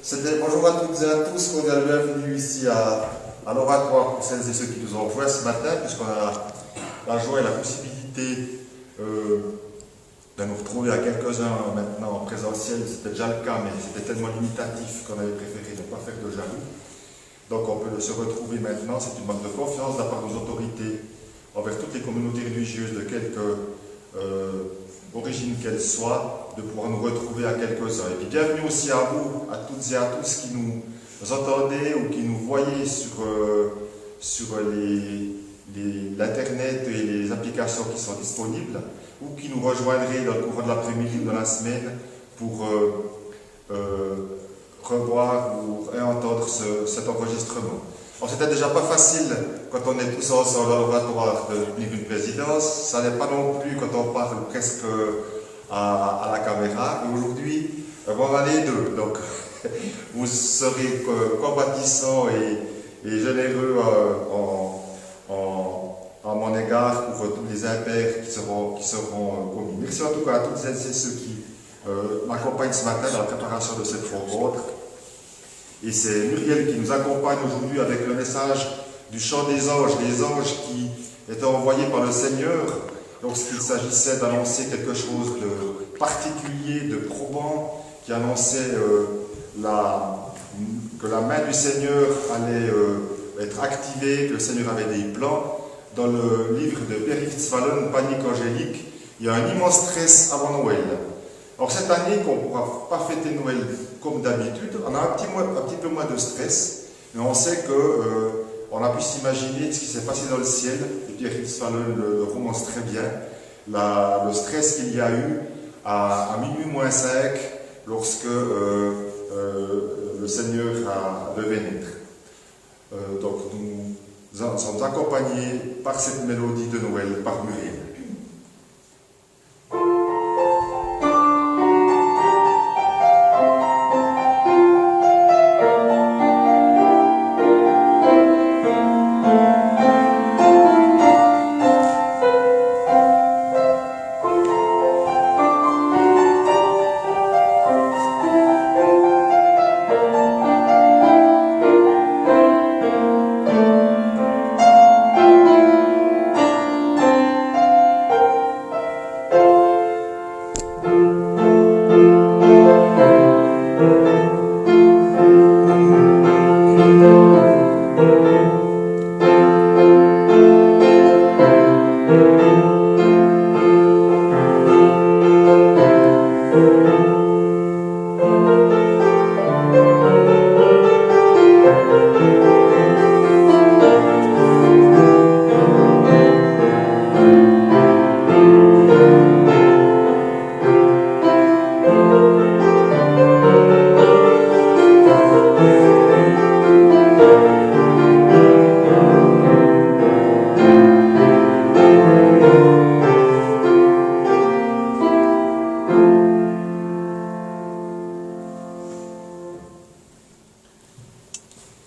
Bonjour à toutes et à tous, cordial bienvenue ici à l'oratoire pour celles et ceux qui nous ont rejoints ce matin, puisqu'on a la joie et la possibilité de nous retrouver à quelques-uns maintenant en présentiel. C'était déjà le cas, mais c'était tellement limitatif qu'on avait préféré ne pas faire de jaloux. Donc on peut se retrouver maintenant, c'est une marque de confiance de la part de nos autorités envers toutes les communautés religieuses de quelque origine qu'elles soient, de pouvoir nous retrouver à quelques-uns. Et puis bienvenue aussi à vous, à toutes et à tous qui nous entendez ou qui nous voyez sur l'Internet et les applications qui sont disponibles, ou qui nous rejoindraient dans le courant de l'après-midi ou de la semaine pour revoir ou réentendre cet enregistrement. Alors c'était déjà pas facile quand on est tous ensemble dans l'oratoire de tenir une présidence, ça n'est pas non plus quand on parle presque à la caméra, et aujourd'hui, voilà les deux. Donc vous serez combattissants et généreux à mon égard pour tous les impairs qui seront commis. Merci en tout cas à toutes celles et ceux qui m'accompagnent ce matin dans la préparation de cette rencontre. Et c'est Muriel qui nous accompagne aujourd'hui avec le message du chant des anges qui étaient envoyés par le Seigneur lorsqu'il s'agissait d'annoncer quelque chose de particulier, de probant, qui annonçait que la main du Seigneur allait être activée, que le Seigneur avait des plans. Dans le livre de Pierre Fitzwallen, Panique angélique, il y a un immense stress avant Noël. Alors cette année, qu'on ne pourra pas fêter Noël comme d'habitude, on a un petit peu moins de stress, mais on sait qu'on a pu s'imaginer ce qui s'est passé dans le ciel, et Pierre Fitzwallen le romance très bien, le stress qu'il y a eu à minuit moins 5, lorsque le Seigneur devait naître. Donc nous sommes accompagnés par cette mélodie de Noël, par Muriel.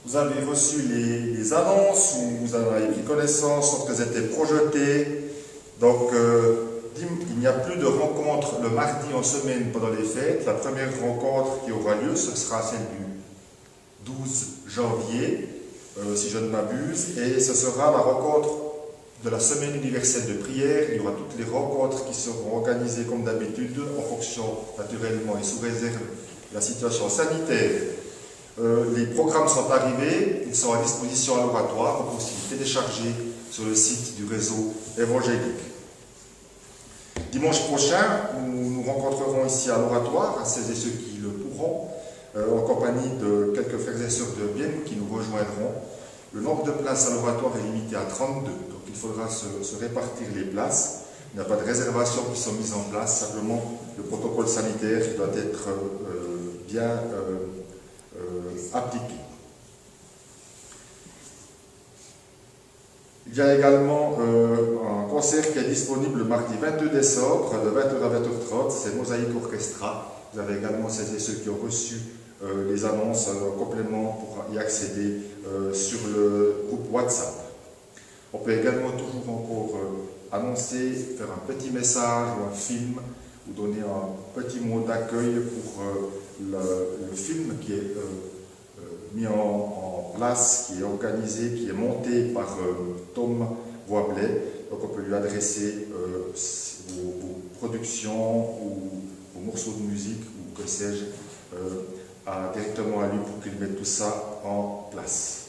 Vous avez reçu les annonces, où vous en avez pris connaissance, lorsque elles étaient projetées. Donc, il n'y a plus de rencontre le mardi en semaine pendant les fêtes. La première rencontre qui aura lieu, ce sera celle du 12 janvier, si je ne m'abuse, et ce sera la rencontre de la semaine universelle de prière. Il y aura toutes les rencontres qui seront organisées comme d'habitude, en fonction naturellement et sous réserve de la situation sanitaire. Les programmes sont arrivés, ils sont à disposition à l'oratoire, on peut aussi les télécharger sur le site du réseau évangélique. Dimanche prochain, nous nous rencontrerons ici à l'oratoire, à celles et ceux qui le pourront, en compagnie de quelques frères et sœurs de Bienne qui nous rejoindront. Le nombre de places à l'oratoire est limité à 32, donc il faudra se répartir les places. Il n'y a pas de réservation qui sont mises en place, simplement le protocole sanitaire qui doit être bien appliqué. Il y a également un concert qui est disponible le mardi 22 décembre de 20h à 20h30, c'est Mosaïque Orchestra. Vous avez également celles et ceux qui ont reçu les annonces en complément pour y accéder sur le groupe WhatsApp. On peut également toujours encore annoncer, faire un petit message ou un film vous donner un petit mot d'accueil pour le film qui est mis en place, qui est organisé, qui est monté par Tom Voibley. Donc on peut lui adresser vos productions ou vos morceaux de musique ou que sais-je directement à lui pour qu'il mette tout ça en place.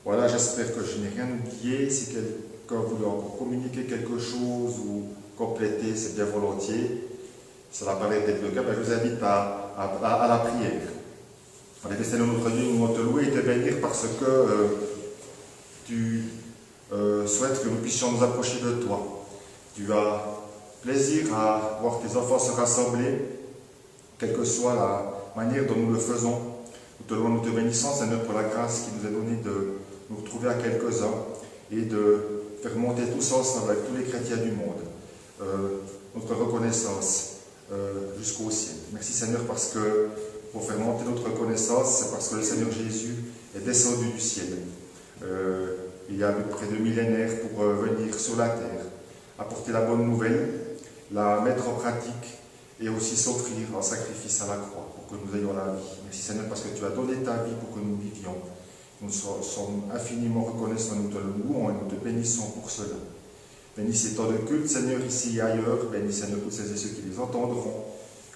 Voilà, j'espère que je n'ai rien oublié. Si quelqu'un voulait encore communiquer quelque chose ou compléter, c'est bien volontiers. Ça va paraître d'être le cas, je vous invite à la prière. Avec le Seigneur notre Dieu, nous voulons te louer et te bénir parce que tu souhaites que nous puissions nous approcher de toi. Tu as plaisir à voir tes enfants se rassembler, quelle que soit la manière dont nous le faisons. Nous te louons, nous te bénissons, Seigneur, pour la grâce qui nous est donnée de nous retrouver à quelques-uns et de faire monter tous ensemble avec tous les chrétiens du monde notre reconnaissance jusqu'au ciel. Merci Seigneur parce que pour faire monter notre reconnaissance, c'est parce que le Seigneur Jésus est descendu du ciel. Il y a à peu près 2 millénaires pour venir sur la terre, apporter la bonne nouvelle, la mettre en pratique et aussi s'offrir en sacrifice à la croix pour que nous ayons la vie. Merci Seigneur parce que tu as donné ta vie pour que nous vivions. Nous sommes infiniment reconnaissants, nous te louons et nous te bénissons pour cela. Bénis ces temps de culte, Seigneur, ici et ailleurs. Bénis, Seigneur, tous celles et ceux qui les entendront.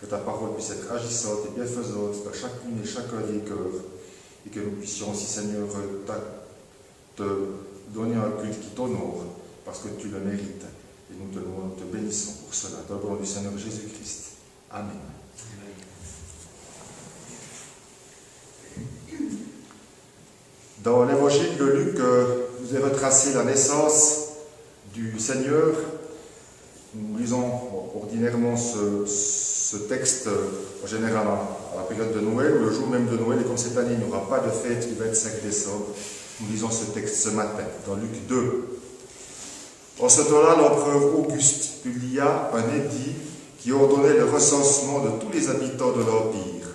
Que ta parole puisse être agissante et bienfaisante dans chacune et chacun des cœurs. Et que nous puissions aussi, Seigneur, te donner un culte qui t'honore, parce que tu le mérites. Et nous te louons, nous te bénissons pour cela. Dans le nom du Seigneur Jésus-Christ. Amen. Dans l'évangile de Luc, nous est retracée la naissance du Seigneur. Nous lisons ordinairement ce texte en général à la période de Noël, ou le jour même de Noël, et comme cette année il n'y aura pas de fête du 25 décembre, nous lisons ce texte ce matin, dans Luc 2. En ce temps-là, l'empereur Auguste publia un édit qui ordonnait le recensement de tous les habitants de l'Empire.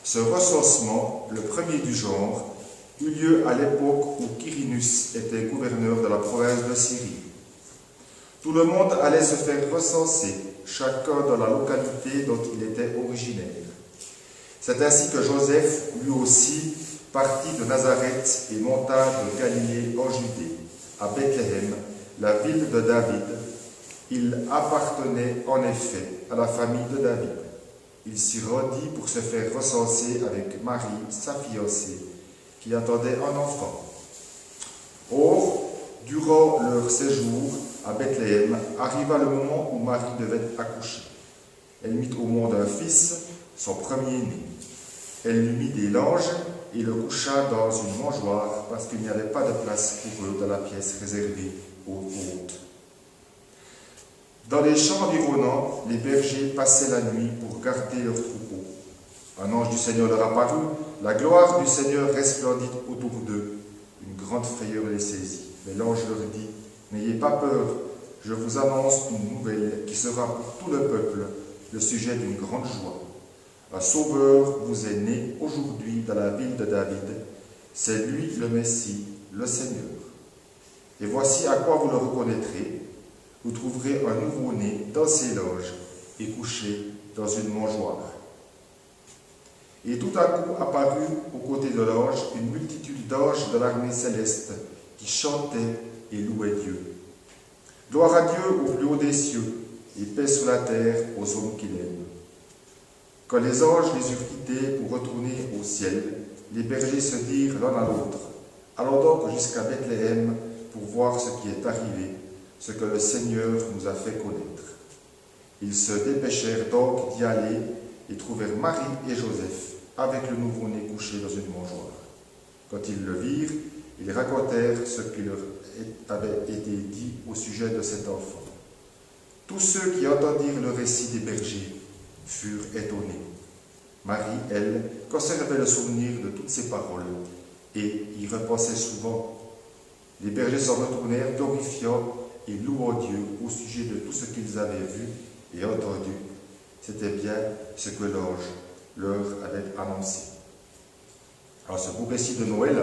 Ce recensement, le premier du genre, eut lieu à l'époque où Quirinus était gouverneur de la province de Syrie. Tout le monde allait se faire recenser, chacun dans la localité dont il était originaire. C'est ainsi que Joseph, lui aussi, partit de Nazareth et monta de Galilée en Judée, à Bethléem, la ville de David. Il appartenait en effet à la famille de David. Il s'y rendit pour se faire recenser avec Marie, sa fiancée, qui attendait un enfant. Or, durant leur séjour à Bethléem, arriva le moment où Marie devait accoucher. Elle mit au monde un fils, son premier-né. Elle lui mit des langes et le coucha dans une mangeoire parce qu'il n'y avait pas de place pour eux dans la pièce réservée aux hôtes. Dans les champs environnants, les bergers passaient la nuit pour garder leurs troupeaux. Un ange du Seigneur leur apparut, la gloire du Seigneur resplendit autour d'eux. Une grande frayeur les saisit. Mais l'ange leur dit, « N'ayez pas peur, je vous annonce une nouvelle qui sera pour tout le peuple le sujet d'une grande joie. Un sauveur vous est né aujourd'hui dans la ville de David. C'est lui le Messie, le Seigneur. Et voici à quoi vous le reconnaîtrez. Vous trouverez un nouveau-né dans ses loges et couché dans une mangeoire. » Et tout à coup apparut aux côtés de l'ange une multitude d'anges de l'armée céleste qui chantaient et louaient Dieu. Gloire à Dieu au plus haut des cieux et paix sur la terre aux hommes qu'il aime. Quand les anges les eurent quittés pour retourner au ciel, les bergers se dirent l'un à l'autre, allons donc jusqu'à Bethléem pour voir ce qui est arrivé, ce que le Seigneur nous a fait connaître. Ils se dépêchèrent donc d'y aller et trouvèrent Marie et Joseph avec le nouveau-né couché dans une mangeoire. Quand ils le virent, ils racontèrent ce qui leur avait été dit au sujet de cet enfant. Tous ceux qui entendirent le récit des bergers furent étonnés. Marie, elle, conservait le souvenir de toutes ces paroles et y repensait souvent. Les bergers s'en retournèrent, glorifiant et louant Dieu au sujet de tout ce qu'ils avaient vu et entendu. C'était bien ce que l'ange leur avait annoncé. Alors ce beau récit de Noël,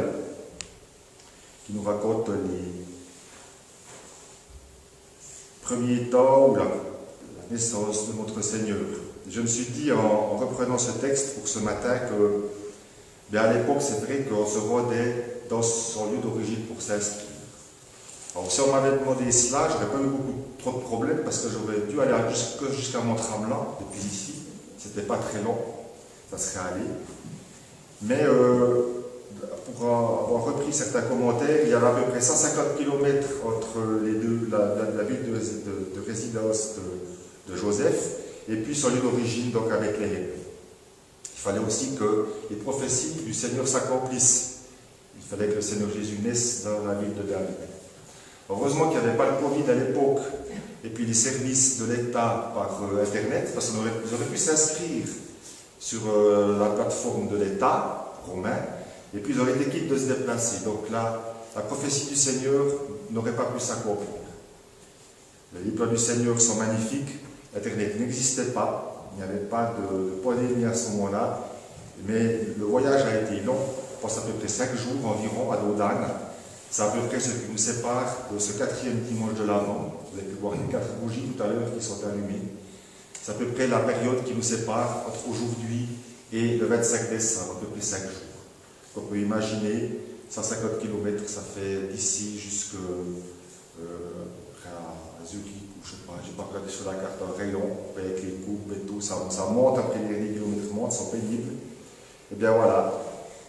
qui nous raconte les premiers temps, ou la naissance de notre Seigneur. Et je me suis dit, en reprenant ce texte pour ce matin, que bien à l'époque, c'est vrai qu'on se rendait dans son lieu d'origine pour s'inscrire. Alors, si on m'avait demandé cela, j'aurais pas eu trop de problèmes parce que j'aurais dû aller jusqu'à Mont-Tremblant, depuis ici. C'était pas très long, ça serait allé. Mais pour avoir repris certains commentaires, il y avait à peu près 150 km entre les deux, la ville de résidence de Joseph et puis son lieu d'origine, donc avec les Hébreux. Il fallait aussi que les prophéties du Seigneur s'accomplissent. Il fallait que le Seigneur Jésus naisse dans la ville de David. Heureusement qu'il n'y avait pas le Covid à l'époque, et puis les services de l'État par Internet, parce qu'ils auraient pu s'inscrire sur la plateforme de l'État romain, et puis ils auraient été quittes de se déplacer. Donc là, la prophétie du Seigneur n'aurait pas pu s'accomplir. Les plans du Seigneur sont magnifiques, Internet n'existait pas, il n'y avait pas de pandémie à ce moment-là, mais le voyage a été long, je pense à peu près 5 jours environ à Dodane. C'est à peu près ce qui nous sépare de ce 4e dimanche de l'Avent. Vous avez pu voir les 4 bougies tout à l'heure qui sont allumées. C'est à peu près la période qui nous sépare entre aujourd'hui et le 25 décembre, à peu près 5 jours. Donc on peut imaginer, 150 km, ça fait d'ici jusqu'à Zurich, je ne sais pas, je n'ai pas regardé sur la carte un rayon, avec les coupes et tout, ça monte, après les kilomètres montent, sont pénibles. Et bien voilà,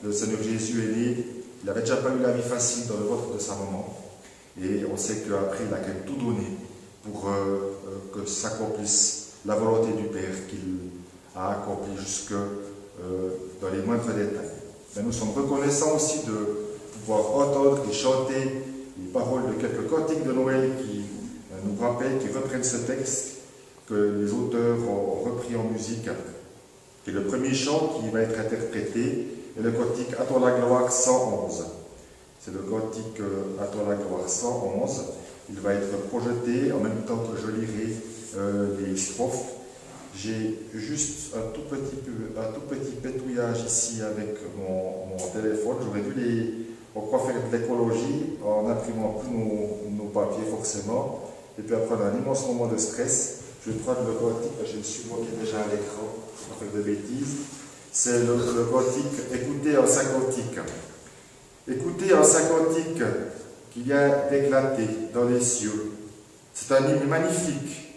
le Seigneur Jésus est né. Il n'avait déjà pas eu la vie facile dans le ventre de sa maman. Et on sait qu'après, il a quand même tout donné pour que s'accomplisse la volonté du Père qu'il a accomplie jusque dans les moindres détails. Mais nous sommes reconnaissants aussi de pouvoir entendre et chanter les paroles de quelques cantiques de Noël qui nous rappellent, qui reprennent ce texte que les auteurs ont repris en musique. Et le premier chant qui va être interprété est le cantique « À toi la gloire 111 ». C'est le cantique « À toi la gloire 111 ». Il va être projeté en même temps que je lirai les strophes. J'ai juste un tout petit pétouillage ici avec mon téléphone. J'aurais dû on croit faire de l'écologie en n'imprimant plus nos papiers forcément. Et puis après un immense moment de stress, je vais prendre le cantique, je me suis moqué déjà à l'écran, pour faire de bêtises. C'est le cantique « Écoutez en saint cantique ». Écoutez en saint cantique qui vient d'éclater dans les cieux. C'est un hymne magnifique.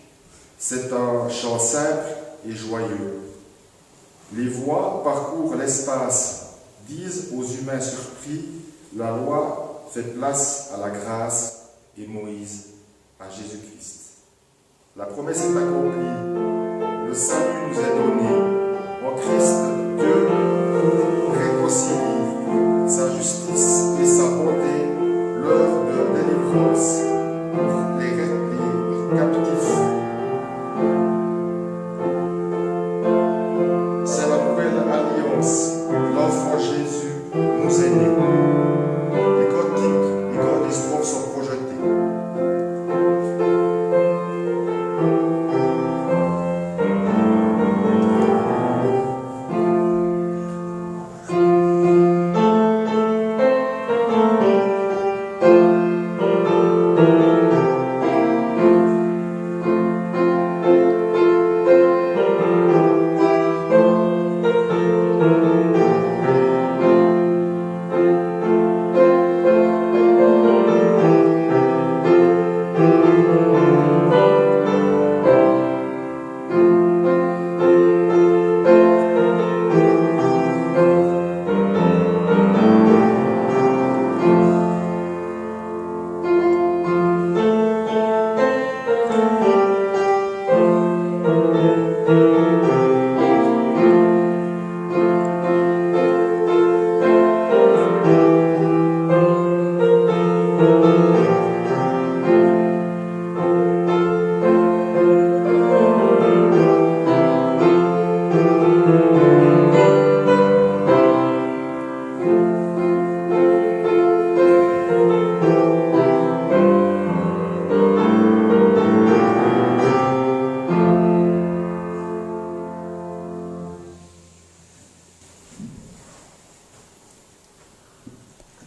C'est un chant simple et joyeux. Les voix parcourent l'espace, disent aux humains surpris, la loi fait place à la grâce et Moïse à Jésus-Christ. La promesse est accomplie, le salut nous est donné. En Christ, Dieu réconcilie sa justice et sa bonté, l'œuvre de délivrance pour les captifs. C'est la nouvelle alliance, l'enfant Jésus nous est né. Les cantiques, les grands histoires sont projetés.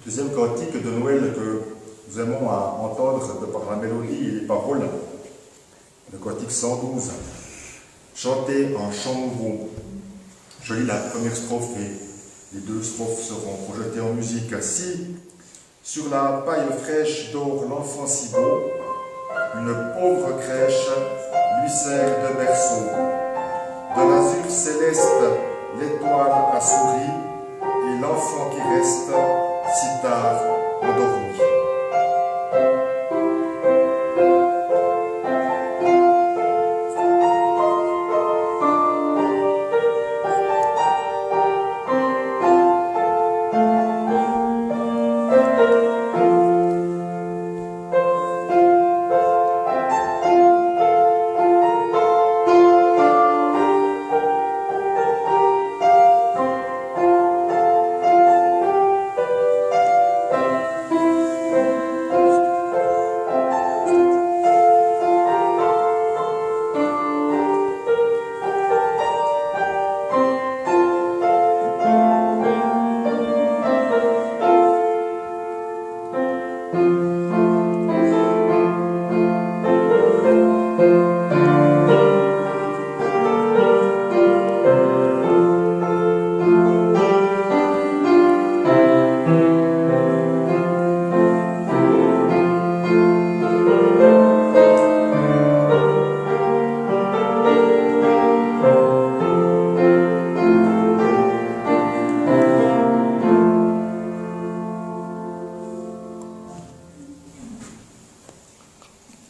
Deuxième cantique de Noël que nous aimons à entendre par la mélodie et les paroles le cantique 112, chanté en chant nouveau. Je lis la première strophe et les deux strophes seront projetées en musique. Si, sur la paille fraîche dort l'enfant si beau, une pauvre crèche lui sert de berceau. De l'azur céleste, l'étoile a souri, et l'enfant qui reste si tard endormi.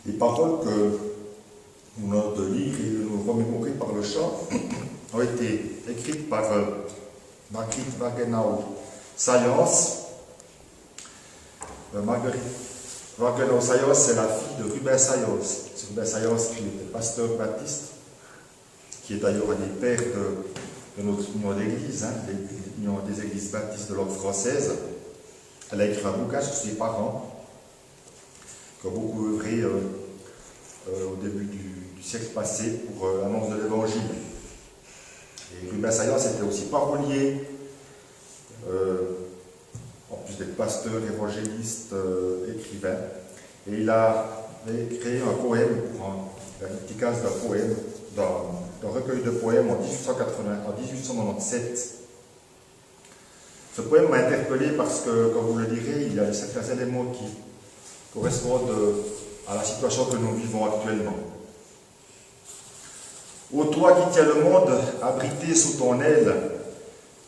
Les paroles que nous venons de lire et de nous remémorer par le chant ont été écrites par Marguerite Wagenau-Sayance. Marguerite Wagenau-Sayance, c'est la fille de Rubens Sayance. C'est Rubens Sayance qui était pasteur baptiste, qui est d'ailleurs un des pères de notre union d'église, l'union des églises baptistes de langue française. Elle a écrit un bouquin sur ses parents, qui ont beaucoup œuvré au début du siècle passé pour l'annonce de l'Évangile. Et Rubens Sayance était aussi parolier, en plus d'être pasteur, évangéliste, écrivain. Et il a créé un poème, la dédicace d'un poème, d'un recueil de poèmes en 1897. Ce poème m'a interpellé parce que, comme vous le direz, il y a certains éléments qui correspondent à la situation que nous vivons actuellement. Ô toi qui tiens le monde abrité sous ton aile,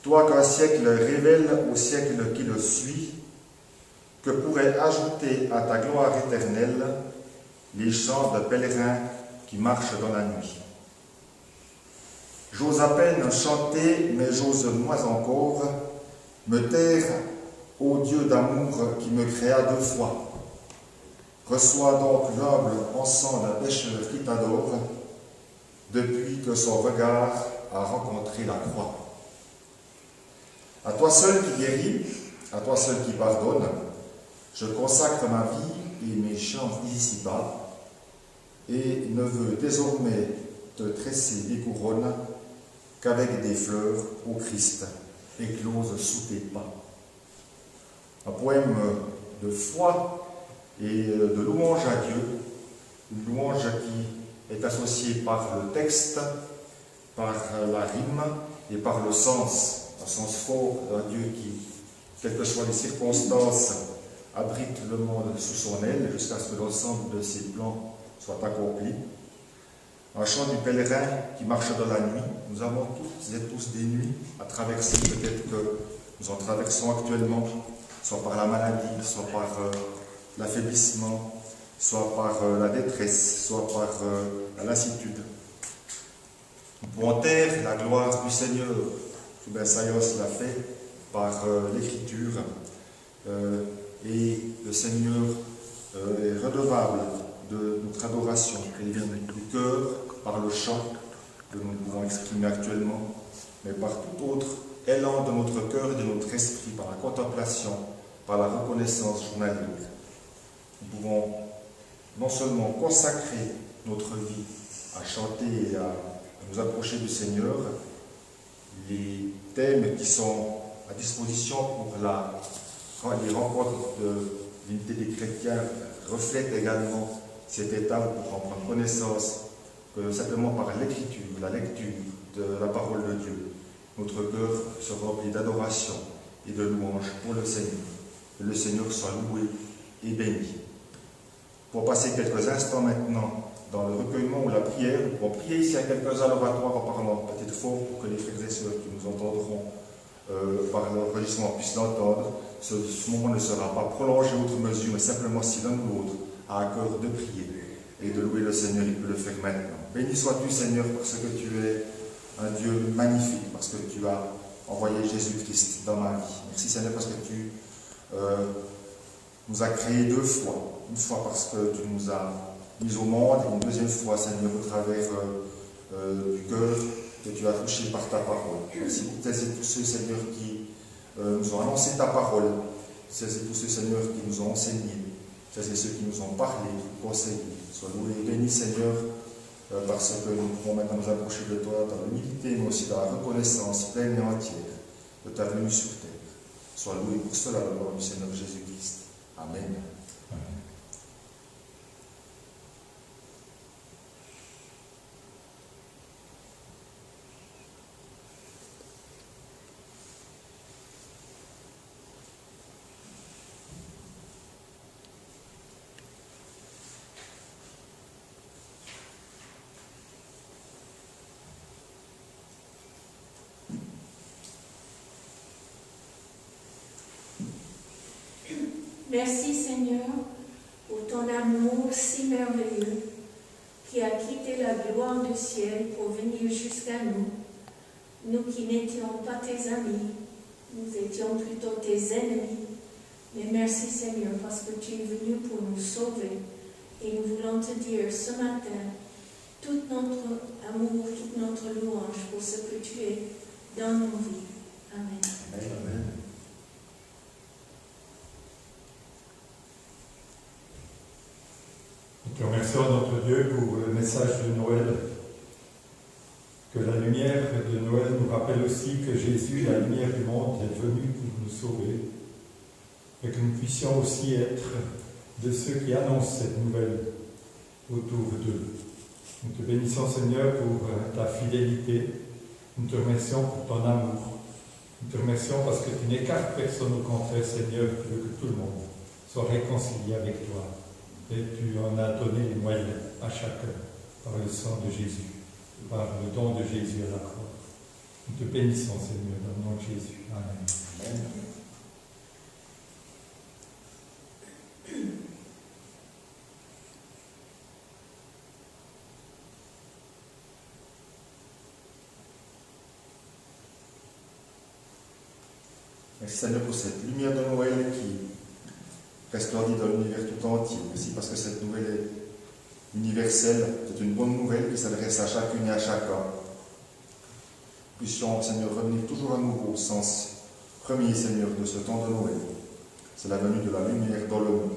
toi qu'un siècle révèle au siècle qui le suit, que pourraient ajouter à ta gloire éternelle les chants de pèlerins qui marchent dans la nuit. J'ose à peine chanter, mais j'ose moins encore me taire, ô Dieu d'amour qui me créa deux fois. Reçois donc l'humble encens d'un pécheur qui t'adore, depuis que son regard a rencontré la croix. À toi seul qui guéris, à toi seul qui pardonne, je consacre ma vie et mes chants ici-bas, et ne veux désormais te tresser des couronnes qu'avec des fleurs, ô Christ, écloses sous tes pas. Un poème de foi et de louange à Dieu, une louange qui est associée par le texte, par la rime et par le sens, un sens fort d'un Dieu qui, quelles que soient les circonstances, abrite le monde sous son aile jusqu'à ce que l'ensemble de ses plans soit accompli. Un chant du pèlerin qui marche dans la nuit. Nous avons toutes et tous des nuits à traverser, peut-être que nous en traversons actuellement, soit par la maladie, soit par l'affaiblissement, soit par la détresse, soit par la lassitude. Nous pouvons taire la gloire du Seigneur. Rubens Sayance l'a fait par l'écriture, et le Seigneur est redevable de notre adoration. Elle vient du cœur, par le chant que nous pouvons exprimer actuellement, mais par tout autre élan de notre cœur et de notre esprit, par la contemplation, par la reconnaissance journalière. Nous pouvons non seulement consacrer notre vie à chanter et à nous approcher du Seigneur, les thèmes qui sont à disposition pour les rencontres de l'unité des chrétiens reflètent également cette étape pour en prendre connaissance que simplement par l'écriture, la lecture de la parole de Dieu, notre cœur se remplit d'adoration et de louange pour le Seigneur. Que le Seigneur soit loué et béni. Pour passer quelques instants maintenant dans le recueillement ou la prière, pour prier ici à quelques-uns l'oratoire en parlant peut-être fort pour que les frères et sœurs qui nous entendront par l'enregistrement puissent l'entendre. Ce moment ne sera pas prolongé outre mesure, mais simplement si l'un ou l'autre a à cœur de prier et de louer le Seigneur, il peut le faire maintenant. Béni sois-tu, Seigneur, parce que tu es un Dieu magnifique, parce que tu as envoyé Jésus-Christ dans ma vie. Merci, Seigneur, parce que tu nous as créés 2 fois. Une fois parce que tu nous as mis au monde, et une deuxième fois, Seigneur, au travers du cœur que tu as touché par ta parole. Merci pour tous ceux, Seigneur, qui nous ont annoncé ta parole. Merci pour tous ceux, Seigneur, qui nous ont enseigné. Merci ceux qui nous ont parlé, conseillé. Sois loué et béni, Seigneur, parce que nous pouvons maintenant nous approcher de toi dans l'humilité, mais aussi dans la reconnaissance pleine et entière de ta venue sur terre. Sois loué pour cela, le nom du Seigneur Jésus-Christ. Amen. Amen. Merci Seigneur pour ton amour si merveilleux qui a quitté la gloire du ciel pour venir jusqu'à nous. Nous qui n'étions pas tes amis, nous étions plutôt tes ennemis. Mais merci Seigneur parce que tu es venu pour nous sauver. Et nous voulons te dire ce matin tout notre amour, toute notre louange pour ce que tu es dans nos vies. Amen. Amen. Amen. Nous te remercions, notre Dieu, pour le message de Noël. Que la lumière de Noël nous rappelle aussi que Jésus, la lumière du monde, est venu pour nous sauver. Et que nous puissions aussi être de ceux qui annoncent cette nouvelle autour d'eux. Nous te bénissons, Seigneur, pour ta fidélité. Nous te remercions pour ton amour. Nous te remercions parce que tu n'écartes personne, au contraire, Seigneur, tu veux que tout le monde soit réconcilié avec toi. Et tu en as donné les moyens à chacun par le sang de Jésus, par le don de Jésus à la croix. Nous te bénissons, Seigneur, dans le nom de Jésus. Amen. Amen. Merci Seigneur pour cette lumière de Noël qui resplendit dans l'univers tout entier. Merci parce que cette nouvelle est universelle. C'est une bonne nouvelle qui s'adresse à chacune et à chacun. Puissions, Seigneur, revenir toujours à nouveau au sens premier, Seigneur, de ce temps de Noël. C'est la venue de la lumière dans le monde.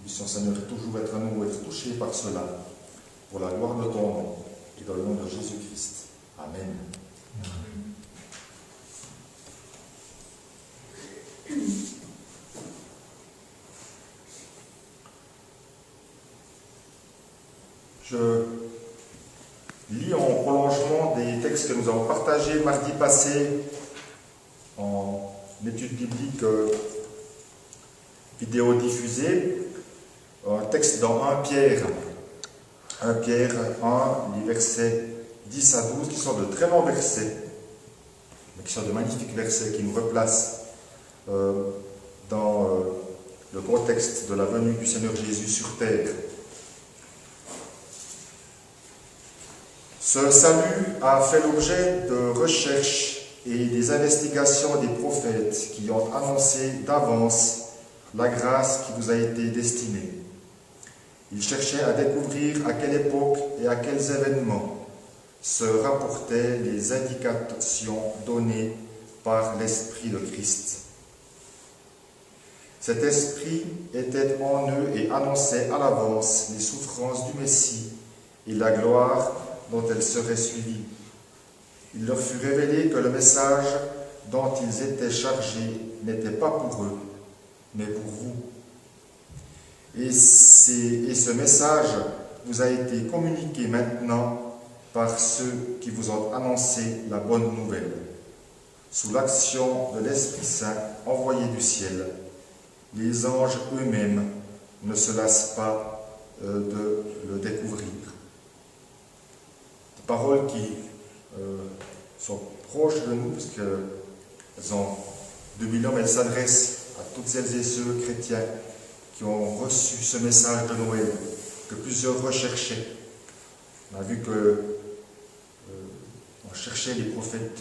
Puissions, Seigneur, toujours être à nouveau, être touchés par cela, pour la gloire de ton nom et dans le nom de Jésus-Christ. Amen. Je lis en prolongement des textes que nous avons partagés mardi passé en étude biblique vidéo diffusée. Un texte dans 1 Pierre 1, les versets 10 à 12, qui sont de très longs versets, mais qui sont de magnifiques versets qui nous replacent dans le contexte de la venue du Seigneur Jésus sur terre. Ce salut a fait l'objet de recherches et des investigations des prophètes qui ont annoncé d'avance la grâce qui vous a été destinée. Ils cherchaient à découvrir à quelle époque et à quels événements se rapportaient les indications données par l'Esprit de Christ. Cet Esprit était en eux et annonçait à l'avance les souffrances du Messie et la gloire dont elles seraient suivies. Il leur fut révélé que le message dont ils étaient chargés n'était pas pour eux, mais pour vous. Et ce message vous a été communiqué maintenant par ceux qui vous ont annoncé la bonne nouvelle. Sous l'action de l'Esprit Saint envoyé du ciel, les anges eux-mêmes ne se lassent pas de le découvrir. Des paroles qui sont proches de nous, parce qu'elles ont 2000 ans, mais elles s'adressent à toutes celles et ceux chrétiens qui ont reçu ce message de Noël, que plusieurs recherchaient. On a vu que on cherchait les prophètes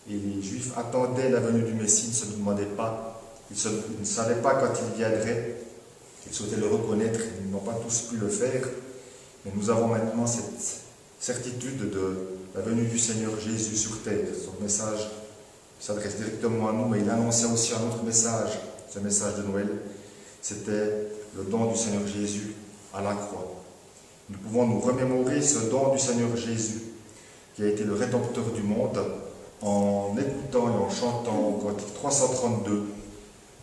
et les Juifs attendaient la venue du Messie, ils ne se demandaient pas, ils ne savaient pas quand il viendrait, ils souhaitaient le reconnaître, ils n'ont pas tous pu le faire, mais nous avons maintenant cette certitude de la venue du Seigneur Jésus sur terre. Son message s'adresse directement à nous, mais il annonçait aussi un autre message, ce message de Noël, c'était le don du Seigneur Jésus à la croix. Nous pouvons nous remémorer ce don du Seigneur Jésus, qui a été le Rédempteur du monde, en écoutant et en chantant au cantique 332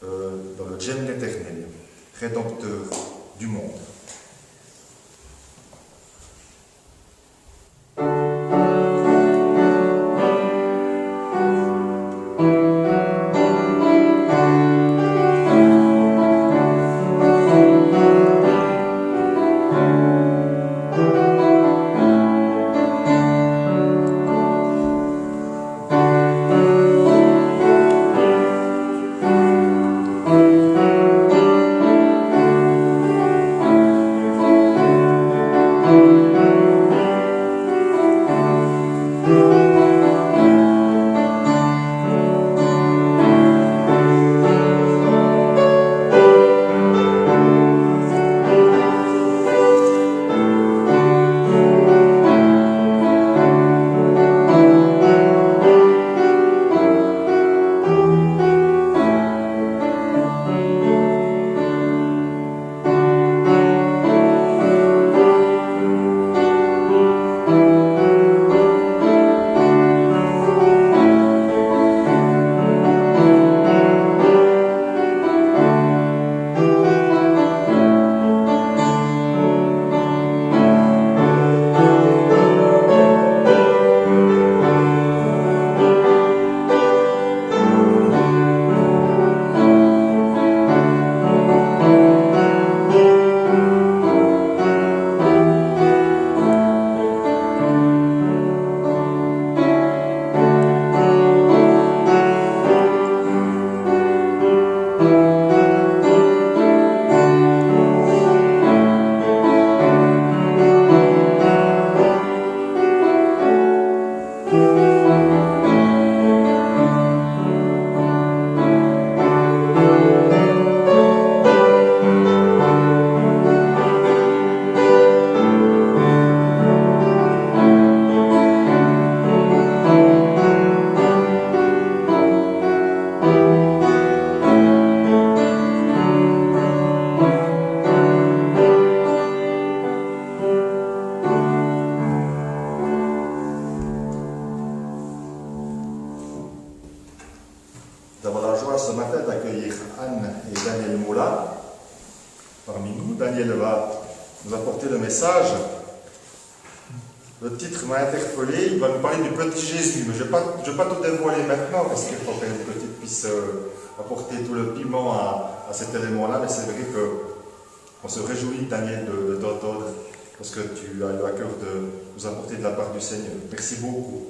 dans le Gemme l'Éternel, Rédempteur du monde. D'avoir la joie ce matin d'accueillir Anne et Daniel Mola parmi nous. Daniel va nous apporter le message. Le titre m'a interpellé, il va nous parler du petit Jésus, mais je ne vais pas tout dévoiler maintenant parce qu'il faut que le petit puisse apporter tout le piment à cet élément-là, mais c'est vrai qu'on se réjouit, Daniel, de t'entendre parce que tu as eu à cœur de nous apporter de la part du Seigneur. Merci beaucoup.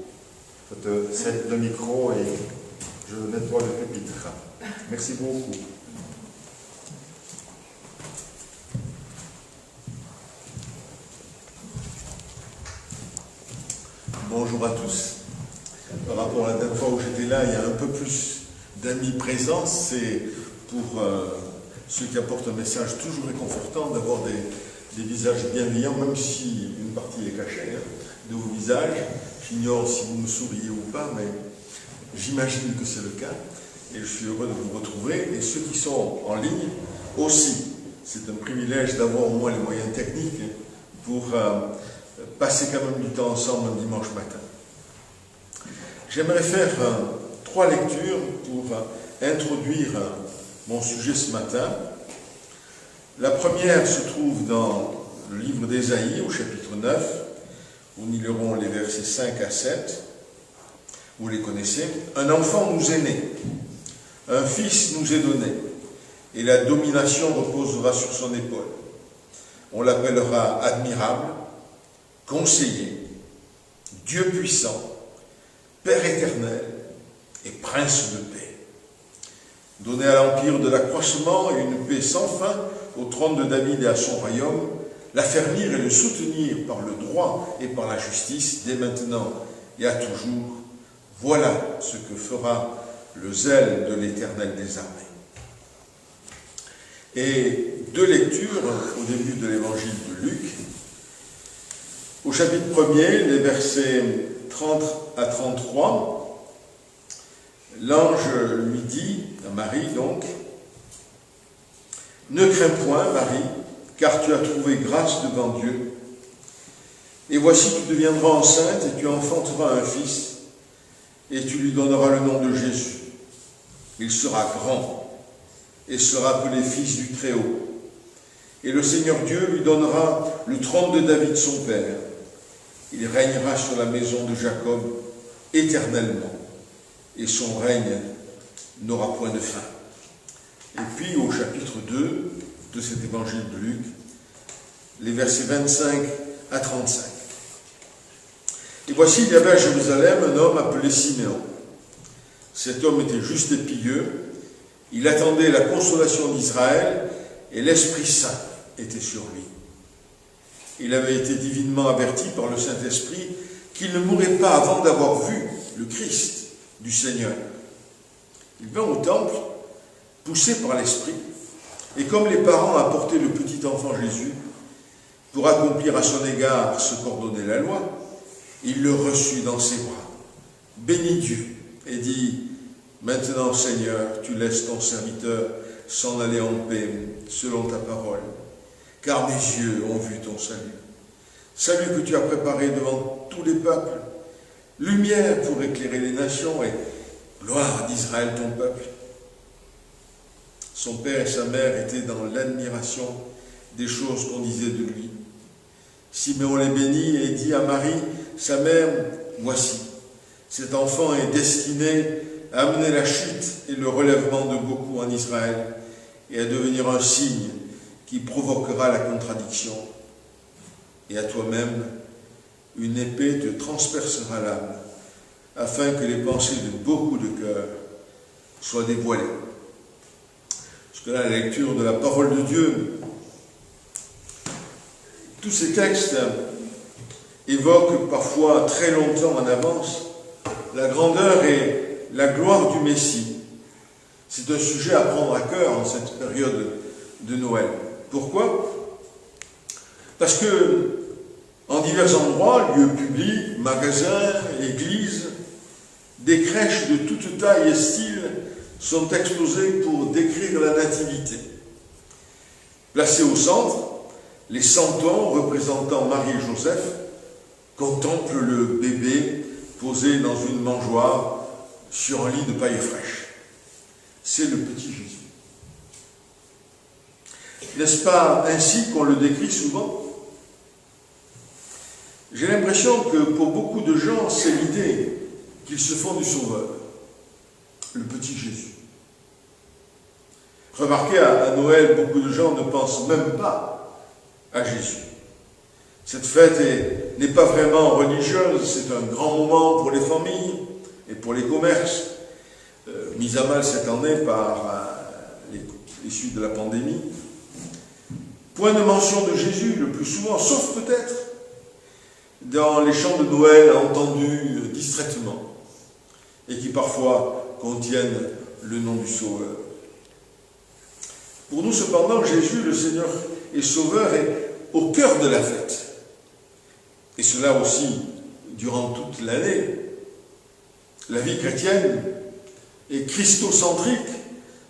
Je te cède le micro et je nettoie le pupitre. Merci beaucoup. Bonjour à tous. Par rapport à la dernière fois où j'étais là, il y a un peu plus d'amis présents. C'est pour ceux qui apportent un message toujours réconfortant d'avoir des visages bienveillants, même si une partie est cachée de vos visages. J'ignore si vous me souriez ou pas, mais j'imagine que c'est le cas. Et je suis heureux de vous retrouver. Et ceux qui sont en ligne aussi. C'est un privilège d'avoir au moins les moyens techniques pour passer quand même du temps ensemble un dimanche matin. J'aimerais faire 3 lectures pour introduire mon sujet ce matin. La première se trouve dans le livre d'Ésaïe, au chapitre 9, où nous lirons les versets 5 à 7. Vous les connaissez. Un enfant nous est né, un fils nous est donné, et la domination reposera sur son épaule. On l'appellera admirable, conseiller, Dieu puissant, Père éternel et prince de paix. Donner à l'empire de l'accroissement et une paix sans fin au trône de David et à son royaume, l'affermir et le soutenir par le droit et par la justice, dès maintenant et à toujours. Voilà ce que fera le zèle de l'Éternel des armées. Et deux lectures au début de l'évangile de Luc. Au chapitre 1er, les versets 30 à 33, l'ange lui dit, à Marie donc, « Ne crains point, Marie, car tu as trouvé grâce devant Dieu. Et voici, tu deviendras enceinte et tu enfanteras un fils, et tu lui donneras le nom de Jésus. Il sera grand et sera appelé fils du Très-Haut. Et le Seigneur Dieu lui donnera le trône de David son père. Il régnera sur la maison de Jacob éternellement, et son règne n'aura point de fin. » Et puis au chapitre 2 de cet évangile de Luc, les versets 25 à 35. Et voici, il y avait à Jérusalem un homme appelé Siméon. Cet homme était juste et pieux, il attendait la consolation d'Israël, et l'Esprit Saint était sur lui. Il avait été divinement averti par le Saint-Esprit qu'il ne mourrait pas avant d'avoir vu le Christ du Seigneur. Il vint au temple, poussé par l'Esprit, et comme les parents apportaient le petit enfant Jésus pour accomplir à son égard ce qu'ordonnait la loi, il le reçut dans ses bras, bénit Dieu et dit, « Maintenant, Seigneur, tu laisses ton serviteur s'en aller en paix selon ta parole, car mes yeux ont vu ton salut. Salut que tu as préparé devant tous les peuples, lumière pour éclairer les nations et gloire d'Israël ton peuple. » Son père et sa mère étaient dans l'admiration des choses qu'on disait de lui. Siméon les bénit et dit à Marie, sa mère, « Voici, cet enfant est destiné à amener la chute et le relèvement de beaucoup en Israël et à devenir un signe qui provoquera la contradiction. Et à toi-même, une épée te transpercera l'âme, afin que les pensées de beaucoup de cœurs soient dévoilées. » Jusque-là, la lecture de la parole de Dieu. Tous ces textes évoquent parfois très longtemps en avance la grandeur et la gloire du Messie. C'est un sujet à prendre à cœur en cette période de Noël. Pourquoi? Parce que en divers endroits, lieux publics, magasins, églises, des crèches de toute taille et style sont exposées pour décrire la nativité. Placés au centre, les santons représentant Marie et Joseph contemplent le bébé posé dans une mangeoire sur un lit de paille fraîche. C'est le petit Jésus. N'est-ce pas ainsi qu'on le décrit souvent? J'ai l'impression que pour beaucoup de gens, c'est l'idée qu'ils se font du Sauveur, le petit Jésus. Remarquez, à Noël, beaucoup de gens ne pensent même pas à Jésus. Cette fête n'est pas vraiment religieuse, c'est un grand moment pour les familles et pour les commerces, mis à mal cette année par l'issue de la pandémie. Point de mention de Jésus le plus souvent, sauf peut-être dans les chants de Noël entendus distraitement et qui parfois contiennent le nom du Sauveur. Pour nous cependant, Jésus, le Seigneur et Sauveur, est au cœur de la fête. Et cela aussi durant toute l'année. La vie chrétienne est christocentrique,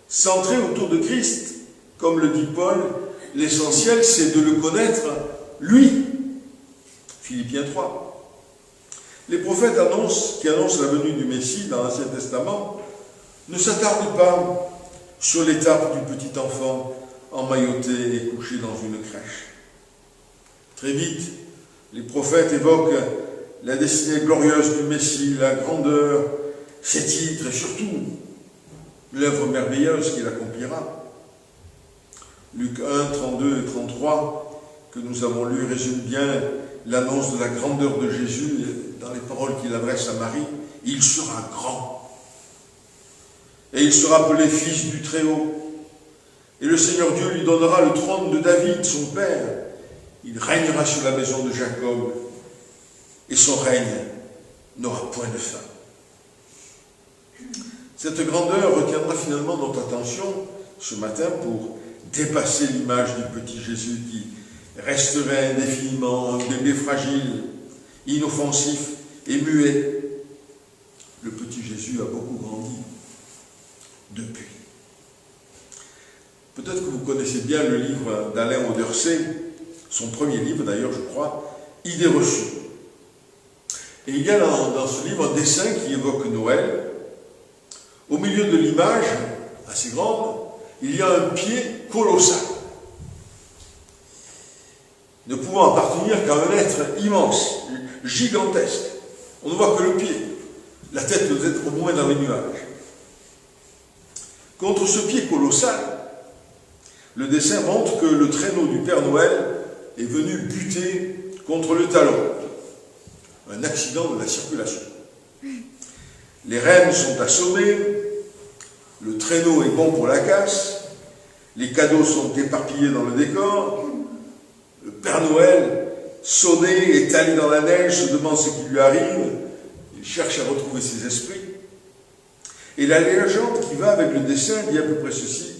centrée autour de Christ. Comme le dit Paul, l'essentiel c'est de le connaître, lui. Philippiens 3. Les prophètes qui annoncent la venue du Messie dans l'Ancien Testament ne s'attardent pas sur l'étape du petit enfant emmailloté et couché dans une crèche. Très vite, les prophètes évoquent la destinée glorieuse du Messie, la grandeur, ses titres et surtout l'œuvre merveilleuse qu'il accomplira. Luc 1, 32 et 33, que nous avons lu, résume bien l'annonce de la grandeur de Jésus dans les paroles qu'il adresse à Marie. Il sera grand. Et il sera appelé Fils du Très-Haut. Et le Seigneur Dieu lui donnera le trône de David, son père. Il régnera sur la maison de Jacob. Et son règne n'aura point de fin. Cette grandeur retiendra finalement notre attention ce matin pour dépasser l'image du petit Jésus qui resterait indéfiniment un bébé fragile, inoffensif et muet. Le petit Jésus a beaucoup grandi depuis. Peut-être que vous connaissez bien le livre d'Alain Audersey, son premier livre d'ailleurs, je crois, Idées reçues. Et il y a dans ce livre un dessin qui évoque Noël. Au milieu de l'image, assez grande, il y a un pied colossal, ne pouvant appartenir qu'à un être immense, gigantesque. On ne voit que le pied. La tête doit être au moins dans les nuages. Contre ce pied colossal, le dessin montre que le traîneau du Père Noël est venu buter contre le talon. Un accident de la circulation. Les rennes sont assommées, le traîneau est bon pour la casse, les cadeaux sont éparpillés dans le décor, le Père Noël, sonné, étalé dans la neige, se demande ce qui lui arrive, il cherche à retrouver ses esprits. Et la légende qui va avec le dessin dit à peu près ceci: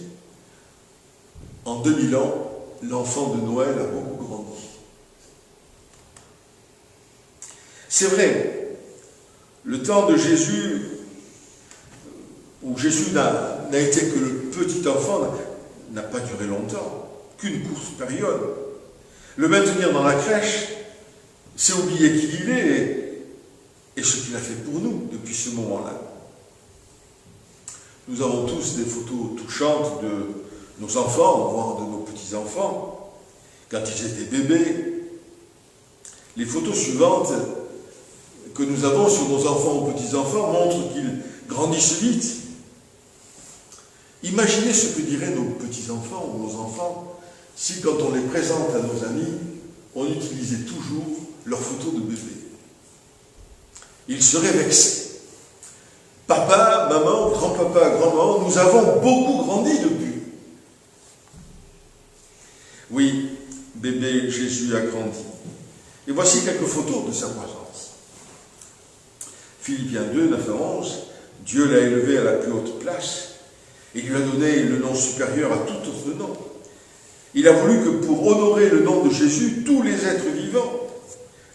en 2000 ans, l'enfant de Noël a beaucoup grandi. C'est vrai, le temps de Jésus, où Jésus n'a été que le petit enfant, n'a pas duré longtemps, qu'une courte période. Le maintenir dans la crèche, c'est oublier qui il est et ce qu'il a fait pour nous depuis ce moment-là. Nous avons tous des photos touchantes de nos enfants, voire de nos petits-enfants, quand ils étaient bébés. Les photos suivantes que nous avons sur nos enfants ou petits-enfants montrent qu'ils grandissent vite. Imaginez ce que diraient nos petits-enfants ou nos enfants si, quand on les présente à nos amis, on utilisait toujours leurs photos de bébé. Ils seraient vexés. Papa, maman, grand-papa, grand-maman, nous avons beaucoup grandi depuis. Oui, bébé Jésus a grandi. Et voici quelques photos de sa croissance. Philippiens 2, 9 à 11, Dieu l'a élevé à la plus haute place et lui a donné le nom supérieur à tout autre nom. Il a voulu que pour honorer le nom de Jésus, tous les êtres vivants,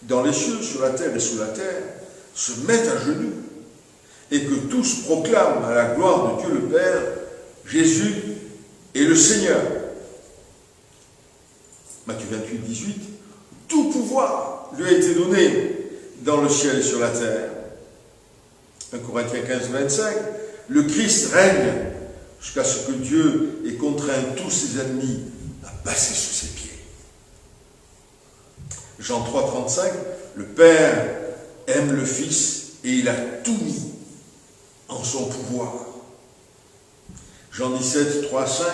dans les cieux, sur la terre et sous la terre, se mettent à genoux et que tous proclament à la gloire de Dieu le Père, Jésus est le Seigneur. Matthieu 28, 18, tout pouvoir lui a été donné dans le ciel et sur la terre. 1 Corinthiens 15, 25, le Christ règne jusqu'à ce que Dieu ait contraint tous ses ennemis à passer sous ses pieds. Jean 3, 35, le Père aime le Fils et il a tout mis en son pouvoir. Jean 17, 3, 5,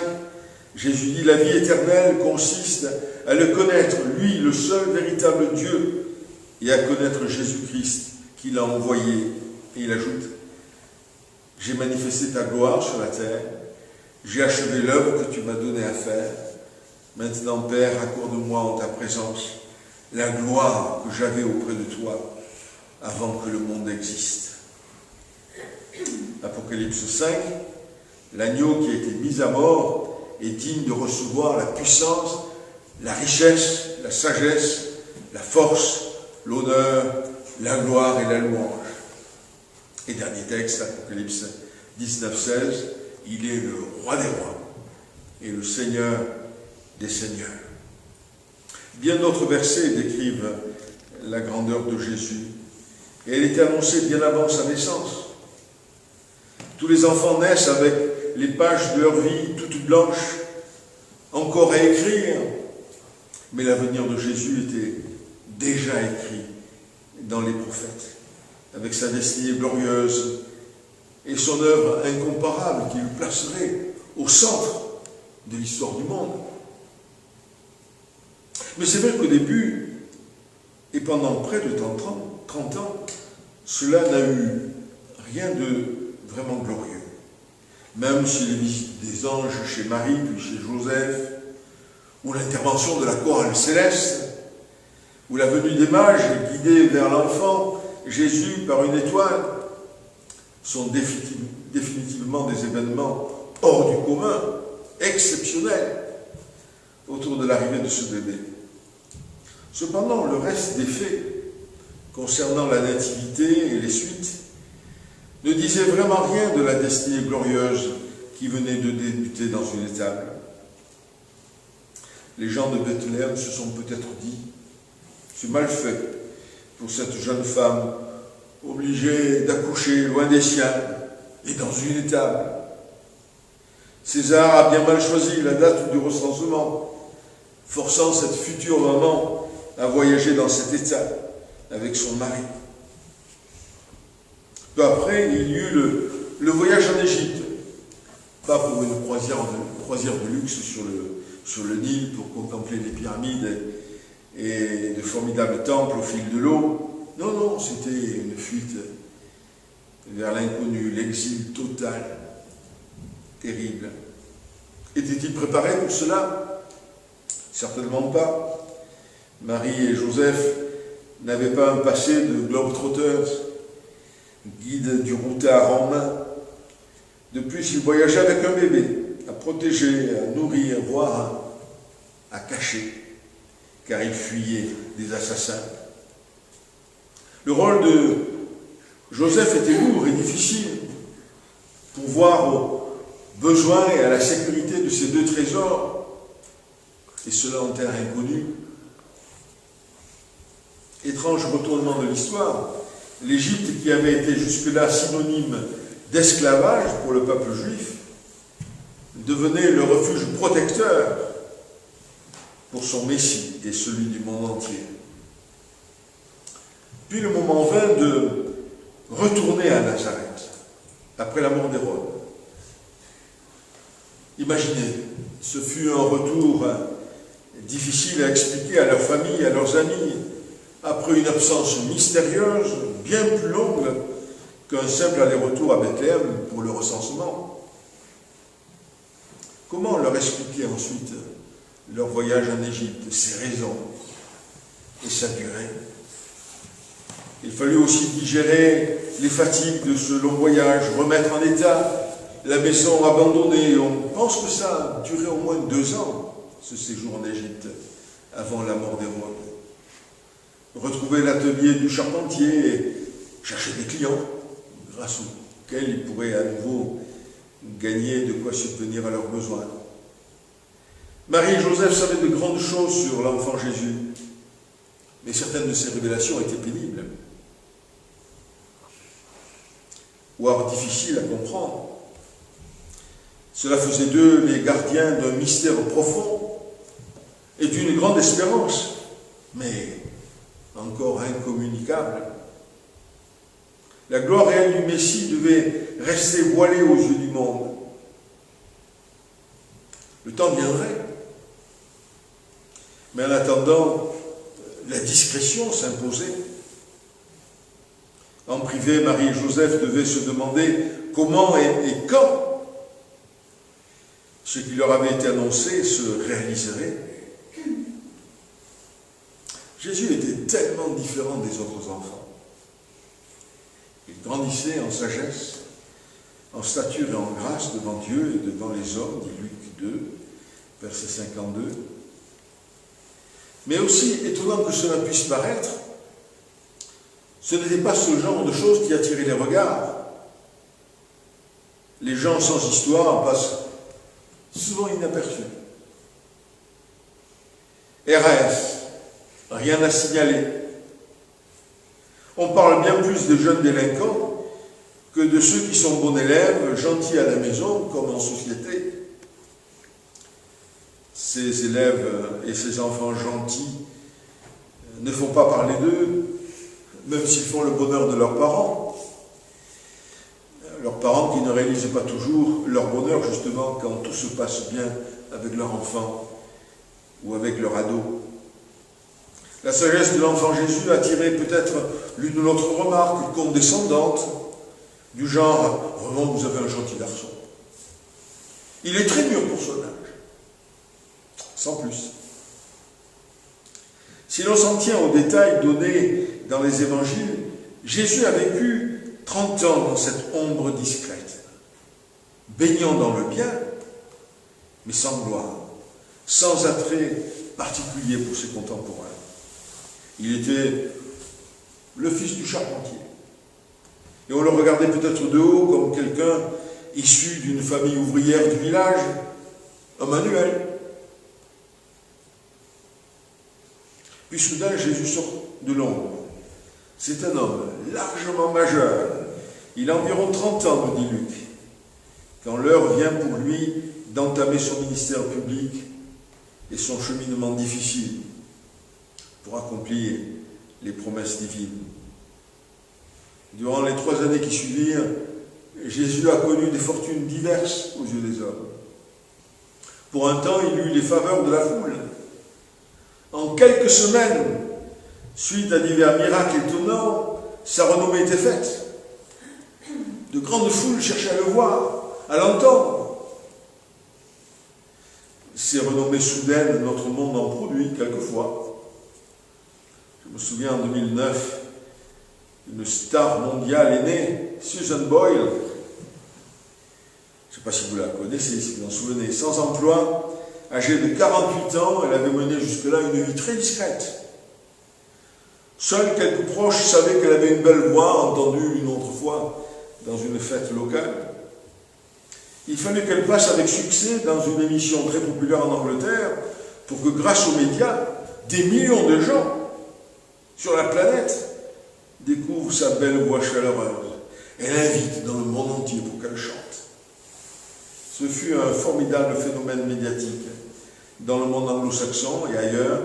Jésus dit, la vie éternelle consiste à le connaître, lui, le seul véritable Dieu, et à connaître Jésus-Christ, qu'il a envoyé. Et il ajoute, j'ai manifesté ta gloire sur la terre, j'ai achevé l'œuvre que tu m'as donné à faire. Maintenant, Père, accorde-moi en ta présence la gloire que j'avais auprès de toi avant que le monde existe. Apocalypse 5, l'agneau qui a été mis à mort est digne de recevoir la puissance, la richesse, la sagesse, la force, l'honneur, la gloire et la louange. Et dernier texte, Apocalypse 19, 16, il est le roi des rois et le Seigneur des seigneurs. Bien d'autres versets décrivent la grandeur de Jésus. Et elle était annoncée bien avant sa naissance. Tous les enfants naissent avec les pages de leur vie toutes blanches, encore à écrire, mais l'avenir de Jésus était déjà écrit dans les prophètes, avec sa destinée glorieuse et son œuvre incomparable qui le placerait au centre de l'histoire du monde. Mais c'est vrai qu'au début, et pendant près de 30 ans, cela n'a eu rien de vraiment glorieux. Même si les visites des anges chez Marie, puis chez Joseph, ou l'intervention de la chorale céleste, ou la venue des mages guidés vers l'enfant Jésus par une étoile, sont définitivement des événements hors du commun, exceptionnels, autour de l'arrivée de ce bébé. Cependant, le reste des faits concernant la nativité et les suites ne disait vraiment rien de la destinée glorieuse qui venait de débuter dans une étable. Les gens de Bethléem se sont peut-être dit « C'est mal fait pour cette jeune femme obligée d'accoucher loin des siens et dans une étable. César a bien mal choisi la date du recensement, forçant cette future maman à voyager dans cet état avec son mari. » Peu après, il y eut le voyage en Égypte, pas pour une croisière de luxe sur le Nil pour contempler les pyramides et de formidables temples au fil de l'eau. Non, non, c'était une fuite vers l'inconnu, l'exil total, terrible. Était-il préparé pour cela? Certainement pas. Marie et Joseph n'avaient pas un passé de globe-trotters, guide du routard en main. De plus, ils voyageaient avec un bébé, à protéger, à nourrir, voire à cacher, car ils fuyaient des assassins. Le rôle de Joseph était lourd et difficile, pour voir aux besoins et à la sécurité de ces deux trésors, et cela en terre inconnue. Étrange retournement de l'histoire, l'Égypte, qui avait été jusque-là synonyme d'esclavage pour le peuple juif, devenait le refuge protecteur pour son Messie et celui du monde entier. Puis le moment vint de retourner à Nazareth, après la mort d'Hérode. Imaginez, ce fut un retour difficile à expliquer à leur famille, à leurs amis, après une absence mystérieuse, bien plus longue qu'un simple aller-retour à Bethléem pour le recensement. Comment leur expliquer ensuite leur voyage en Égypte, ses raisons et sa durée? Il fallut aussi digérer les fatigues de ce long voyage, remettre en état la maison abandonnée. On pense que ça a duré au moins 2 ans, ce séjour en Égypte, avant la mort d'Hérode. Retrouver l'atelier du charpentier et chercher des clients, grâce auxquels ils pourraient à nouveau gagner de quoi subvenir à leurs besoins. Marie et Joseph savaient de grandes choses sur l'enfant Jésus, mais certaines de ces révélations étaient pénibles, voire difficiles à comprendre. Cela faisait d'eux les gardiens d'un mystère profond et d'une grande espérance, mais encore incommunicable. La gloire réelle du Messie devait rester voilée aux yeux du monde. Le temps viendrait. Mais en attendant, la discrétion s'imposait. En privé, Marie et Joseph devaient se demander comment et quand ce qui leur avait été annoncé se réaliserait. Jésus était tellement différent des autres enfants. Il grandissait en sagesse, en stature et en grâce devant Dieu et devant les hommes, dit Luc 2, verset 52. Mais aussi, étonnant que cela puisse paraître, ce n'était pas ce genre de choses qui attiraient les regards. Les gens sans histoire passent souvent inaperçus. RAS, rien à signaler. On parle bien plus de jeunes délinquants que de ceux qui sont bons élèves, gentils à la maison comme en société. ses élèves et ses enfants gentils ne font pas parler d'eux, même s'ils font le bonheur de leurs parents. Leurs parents qui ne réalisent pas toujours leur bonheur, justement, quand tout se passe bien avec leur enfant ou avec leur ado. La sagesse de l'enfant Jésus a tiré peut-être l'une ou l'autre remarque condescendante, du genre « Vraiment, vous avez un gentil garçon ». Il est très mûr pour son âge, sans plus. Si l'on s'en tient aux détails donnés dans les évangiles, Jésus a vécu 30 ans dans cette ombre discrète, baignant dans le bien, mais sans gloire, sans attrait particulier pour ses contemporains. Il était le fils du charpentier. Et on le regardait peut-être de haut comme quelqu'un issu d'une famille ouvrière du village, un manuel. Puis soudain, Jésus sort de l'ombre. C'est un homme largement majeur. Il a environ 30 ans, nous dit Luc, quand l'heure vient pour lui d'entamer son ministère public et son cheminement difficile pour accomplir les promesses divines. Durant les 3 années qui suivirent, Jésus a connu des fortunes diverses aux yeux des hommes. Pour un temps, il eut les faveurs de la foule. En quelques semaines, suite à divers miracles étonnants, sa renommée était faite. De grandes foules cherchaient à le voir, à l'entendre. Ces renommées soudaines, notre monde en produit quelquefois. Je me souviens en 2009, une star mondiale est née, Susan Boyle. Je ne sais pas si vous la connaissez, si vous en souvenez. Sans emploi, âgée de 48 ans, elle avait mené jusque-là une vie très discrète. Seuls quelques proches savaient qu'elle avait une belle voix, entendue une autre fois dans une fête locale. Il fallait qu'elle passe avec succès dans une émission très populaire en Angleterre pour que, grâce aux médias, des millions de gens sur la planète découvrent sa belle voix chaleureuse. Elle invite dans le monde entier pour qu'elle chante. Ce fut un formidable phénomène médiatique dans le monde anglo-saxon et ailleurs.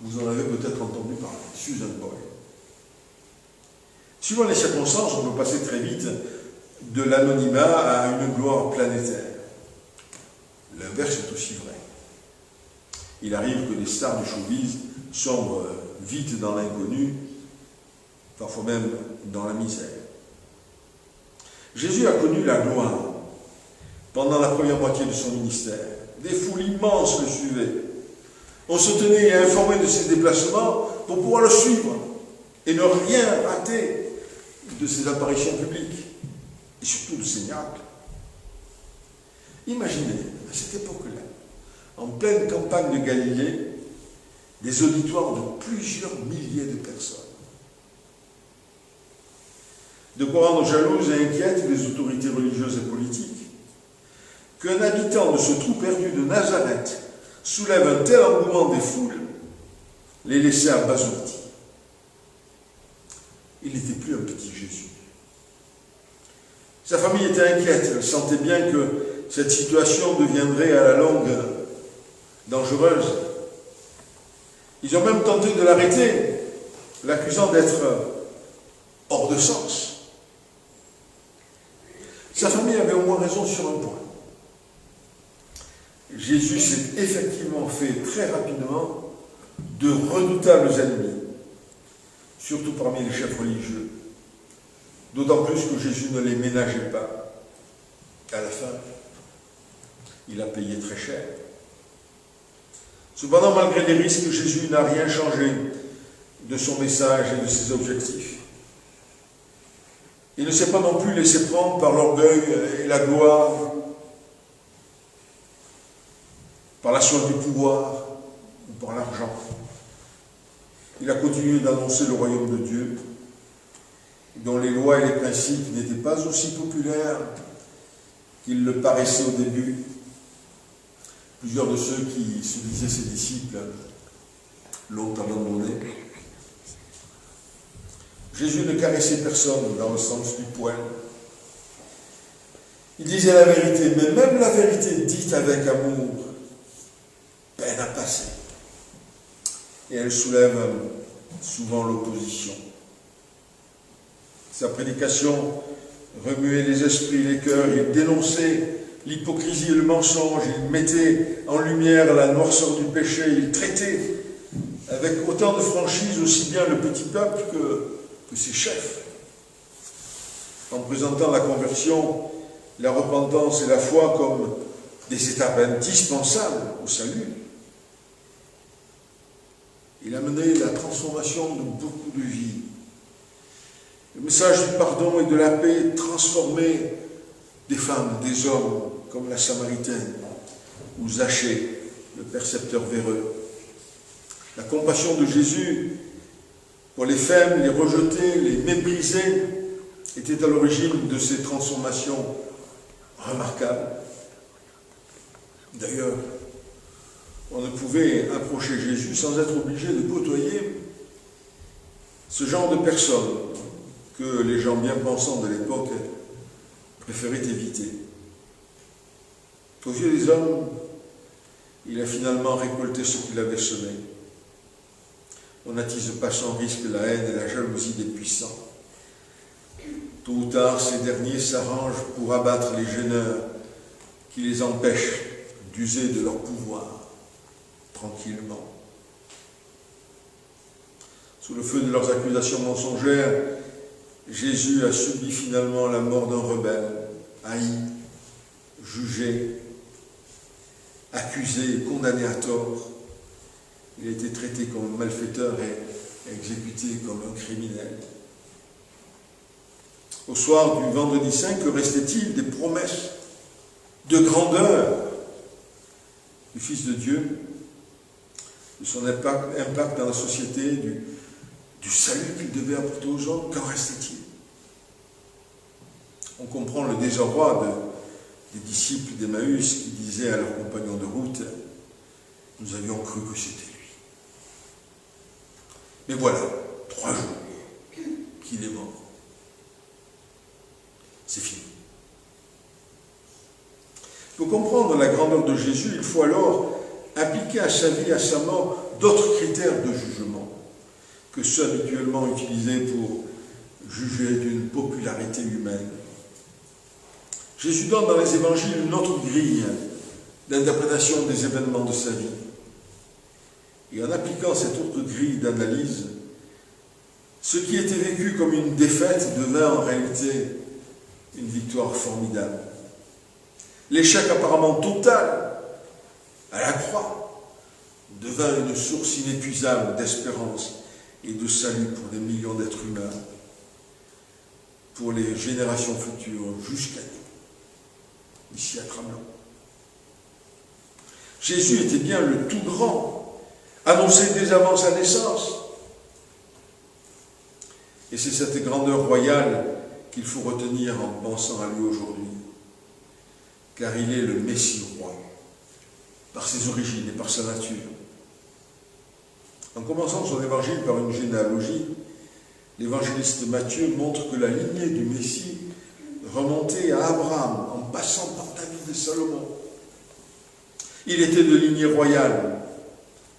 Vous en avez peut-être entendu parler, Susan Boyle. Suivant les circonstances, on peut passer très vite de l'anonymat à une gloire planétaire. L'inverse est aussi vrai. Il arrive que les stars du showbiz sombrent vite dans l'inconnu, parfois même dans la misère. Jésus a connu la gloire pendant la première moitié de son ministère. Des foules immenses le suivaient. On se tenait à informer de ses déplacements pour pouvoir le suivre et ne rien rater de ses apparitions publiques et surtout de ses miracles. Imaginez, à cette époque-là, en pleine campagne de Galilée, des auditoires de plusieurs milliers de personnes. De quoi rendre jalouses et inquiètes les autorités religieuses et politiques. Qu'un habitant de ce trou perdu de Nazareth soulève un tel engouement des foules, les laissait abasourdis. Il n'était plus un petit Jésus. Sa famille était inquiète, elle sentait bien que cette situation deviendrait à la longue dangereuse. Ils ont même tenté de l'arrêter, l'accusant d'être hors de sens. Sa famille avait au moins raison sur un point. Jésus s'est effectivement fait très rapidement de redoutables ennemis, surtout parmi les chefs religieux. D'autant plus que Jésus ne les ménageait pas. À la fin, il a payé très cher. Cependant, malgré les risques, Jésus n'a rien changé de son message et de ses objectifs. Il ne s'est pas non plus laissé prendre par l'orgueil et la gloire, par la soif du pouvoir ou par l'argent. Il a continué d'annoncer le royaume de Dieu, dont les lois et les principes n'étaient pas aussi populaires qu'il le paraissait au début. Plusieurs de ceux qui se disaient ses disciples l'ont abandonné. Jésus ne caressait personne dans le sens du poil. Il disait la vérité, mais même la vérité dite avec amour peine à passer. Et elle soulève souvent l'opposition. Sa prédication remuait les esprits, les cœurs, il dénonçait l'hypocrisie et le mensonge, il mettait en lumière la noirceur du péché, il traitait avec autant de franchise aussi bien le petit peuple que ses chefs. En présentant la conversion, la repentance et la foi comme des étapes indispensables au salut, il a mené la transformation de beaucoup de vies. Le message du pardon et de la paix transformait des femmes, des hommes, comme la Samaritaine ou Zachée, le percepteur véreux. La compassion de Jésus pour les faibles, les rejetés, les méprisés, était à l'origine de ces transformations remarquables. D'ailleurs, on ne pouvait approcher Jésus sans être obligé de côtoyer ce genre de personnes que les gens bien pensants de l'époque préféraient éviter. Aux yeux des hommes, il a finalement récolté ce qu'il avait semé. On n'attise pas sans risque la haine et la jalousie des puissants. Tôt ou tard, ces derniers s'arrangent pour abattre les gêneurs qui les empêchent d'user de leur pouvoir tranquillement. Sous le feu de leurs accusations mensongères, Jésus a subi finalement la mort d'un rebelle, haï, jugé, accusé, condamné à tort. Il a été traité comme un malfaiteur et exécuté comme un criminel. Au soir du vendredi saint, que restait-il des promesses de grandeur du Fils de Dieu, de son impact dans la société, du salut qu'il devait apporter aux hommes? Qu'en restait-il? On comprend le désarroi des disciples d'Emmaüs qui disaient à leurs compagnons de route: nous avions cru que c'était lui. Mais voilà, 3 jours qu'il est mort. C'est fini. Pour comprendre la grandeur de Jésus, il faut alors appliquer à sa vie, à sa mort, d'autres critères de jugement que ceux habituellement utilisés pour juger d'une popularité humaine. Jésus donne dans les évangiles une autre grille d'interprétation des événements de sa vie. Et en appliquant cette autre grille d'analyse, ce qui était vécu comme une défaite devint en réalité une victoire formidable. L'échec apparemment total à la croix devint une source inépuisable d'espérance et de salut pour des millions d'êtres humains, pour les générations futures, jusqu'à nous, ici à Tramelin. Jésus était bien le tout grand, annoncé dès avant sa naissance. Et c'est cette grandeur royale qu'il faut retenir en pensant à lui aujourd'hui, car il est le Messie roi, par ses origines et par sa nature. En commençant son évangile par une généalogie, l'évangéliste Matthieu montre que la lignée du Messie remontait à Abraham en passant par David et Salomon. Il était de lignée royale,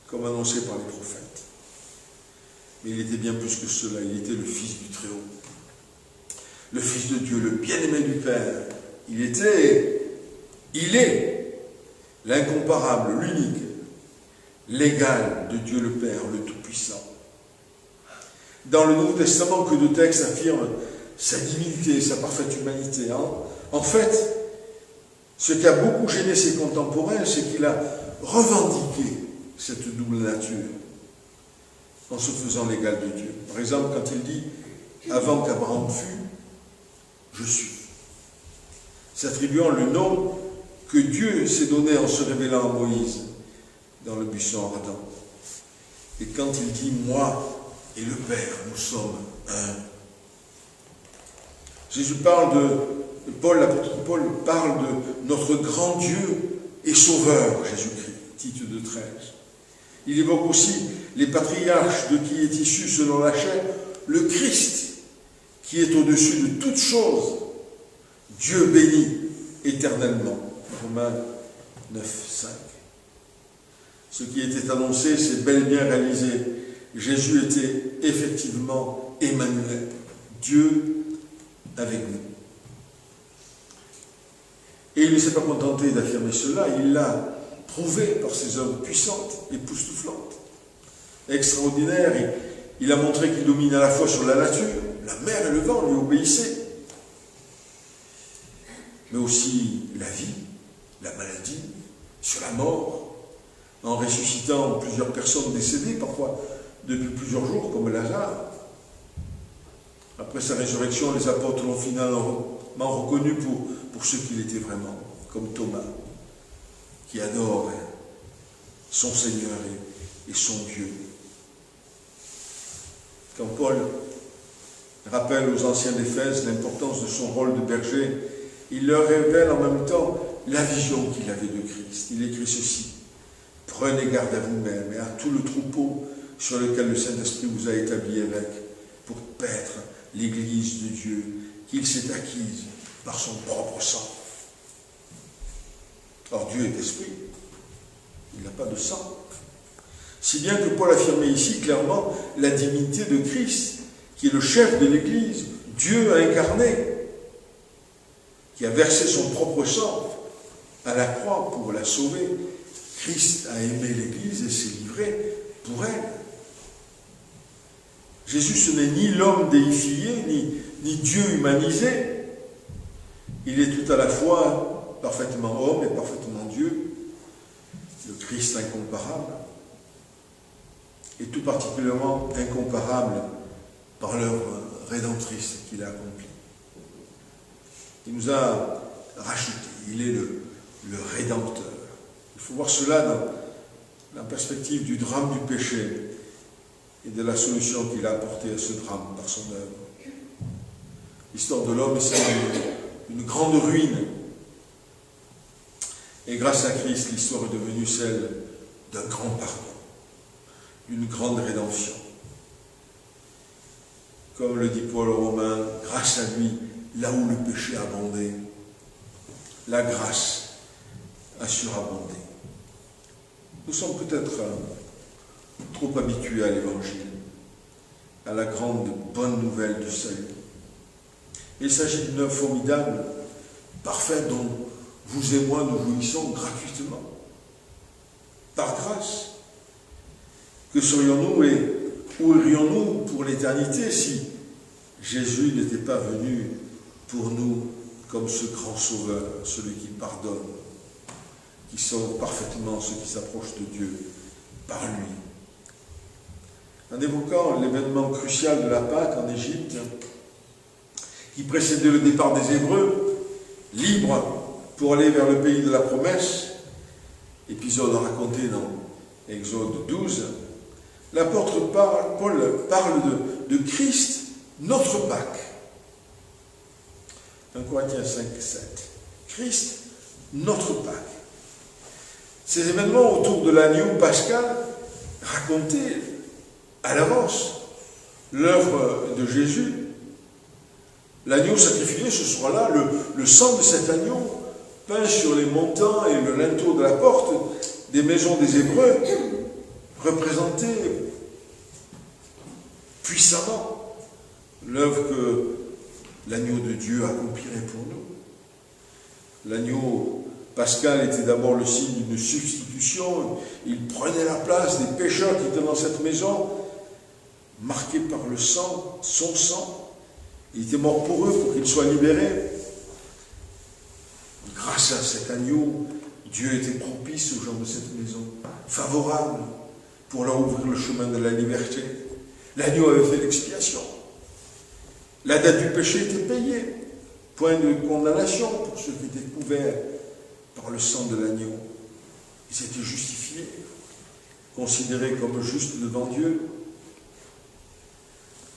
comme annoncé par les prophètes. Mais il était bien plus que cela, il était le Fils du Très-Haut. Le Fils de Dieu, le bien-aimé du Père. Il est l'incomparable, l'unique, l'égal de Dieu le Père, le Tout-Puissant. Dans le Nouveau Testament, que de textes affirment sa divinité, sa parfaite humanité. En fait, ce qui a beaucoup gêné ses contemporains, c'est qu'il a revendiqué cette double nature en se faisant l'égal de Dieu. Par exemple, quand il dit « Avant qu'Abraham fût, je suis », s'attribuant le nom que Dieu s'est donné en se révélant à Moïse dans le buisson ardent. Et quand il dit « Moi et le Père, nous sommes un », Jésus parle l'apôtre Paul parle de notre grand Dieu et Sauveur, Jésus-Christ, Tite 2,13. Il évoque aussi les patriarches de qui est issu selon la chair le Christ, qui est au-dessus de toutes choses, Dieu béni éternellement. Romains 9,5. Ce qui était annoncé s'est bel et bien réalisé. Jésus était effectivement Emmanuel, Dieu avec nous. Et il ne s'est pas contenté d'affirmer cela, il l'a prouvé par ses œuvres puissantes, époustouflantes, extraordinaires. Il a montré qu'il domine à la fois sur la nature, la mer et le vent lui obéissaient, mais aussi la vie, la maladie, sur la mort, en ressuscitant plusieurs personnes décédées, parfois depuis plusieurs jours, comme Lazare. Après sa résurrection, les apôtres l'ont finalement reconnu pour ce qu'il était vraiment, comme Thomas, qui adore son Seigneur et son Dieu. Quand Paul rappelle aux anciens d'Éphèse l'importance de son rôle de berger, il leur révèle en même temps la vision qu'il avait de Christ. Il écrit ceci: « Prenez garde à vous-même et à tout le troupeau sur lequel le Saint-Esprit vous a établi évêque, pour paître l'Église de Dieu qu'il s'est acquise par son propre sang. » Or, Dieu est esprit, il n'a pas de sang. Si bien que Paul affirmait ici clairement la divinité de Christ, qui est le chef de l'Église, Dieu incarné, qui a versé son propre sang à la croix pour la sauver. Christ a aimé l'Église et s'est livré pour elle. Jésus, ce n'est ni l'homme déifié, ni Dieu humanisé. Il est tout à la fois parfaitement homme et parfaitement Dieu, le Christ incomparable, et tout particulièrement incomparable par l'œuvre rédemptrice qu'il a accomplie. Il nous a rachetés, il est le Rédempteur. Il faut voir cela dans la perspective du drame du péché et de la solution qu'il a apportée à ce drame par son œuvre. L'histoire de l'homme, c'est une grande ruine. Et grâce à Christ, l'histoire est devenue celle d'un grand pardon, d'une grande rédemption. Comme le dit Paul aux Romains, grâce à lui, là où le péché a abondé, la grâce a surabondé. Nous sommes peut-être trop habitués à l'Évangile, à la grande bonne nouvelle du salut. Il s'agit d'une œuvre formidable, parfaite, dont vous et moi nous jouissons gratuitement, par grâce. Que serions-nous et où irions-nous pour l'éternité si Jésus n'était pas venu pour nous comme ce grand sauveur, celui qui pardonne, qui sauve parfaitement ceux qui s'approchent de Dieu par lui. En évoquant l'événement crucial de la Pâque en Égypte, qui précédait le départ des Hébreux, libres pour aller vers le pays de la promesse, épisode raconté dans Exode 12, l'apôtre Paul parle de Christ, notre Pâque. 1 Corinthiens 5, 7. Christ, notre Pâque. Ces événements autour de l'agneau pascal racontaient à l'avance l'œuvre de Jésus. L'agneau sacrifié, ce soir-là, le sang de cet agneau peint sur les montants et le linteau de la porte des maisons des Hébreux représentait puissamment l'œuvre que l'agneau de Dieu accomplirait pour nous. L'agneau pascal était d'abord le signe d'une substitution. Il prenait la place des pécheurs qui étaient dans cette maison, marqués par le sang, son sang. Il était mort pour eux, pour qu'ils soient libérés. Grâce à cet agneau, Dieu était propice aux gens de cette maison, favorable pour leur ouvrir le chemin de la liberté. L'agneau avait fait l'expiation. La dette du péché était payée. Point de condamnation pour ceux qui étaient couverts par le sang de l'agneau. Ils étaient justifiés, considérés comme justes devant Dieu.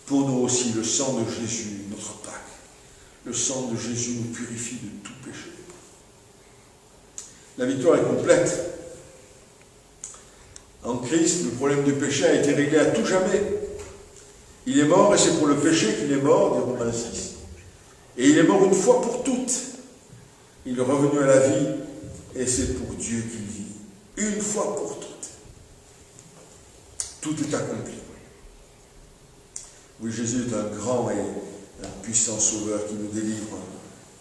Pour nous aussi, le sang de Jésus, notre Pâque, le sang de Jésus nous purifie de tout péché. La victoire est complète. En Christ, le problème du péché a été réglé à tout jamais. Il est mort et c'est pour le péché qu'il est mort, dit Romains 6. Et il est mort une fois pour toutes. Il est revenu à la vie et c'est pour Dieu qu'il vit. Une fois pour toutes. tout est accompli. Oui, Jésus est un grand et un puissant sauveur qui nous délivre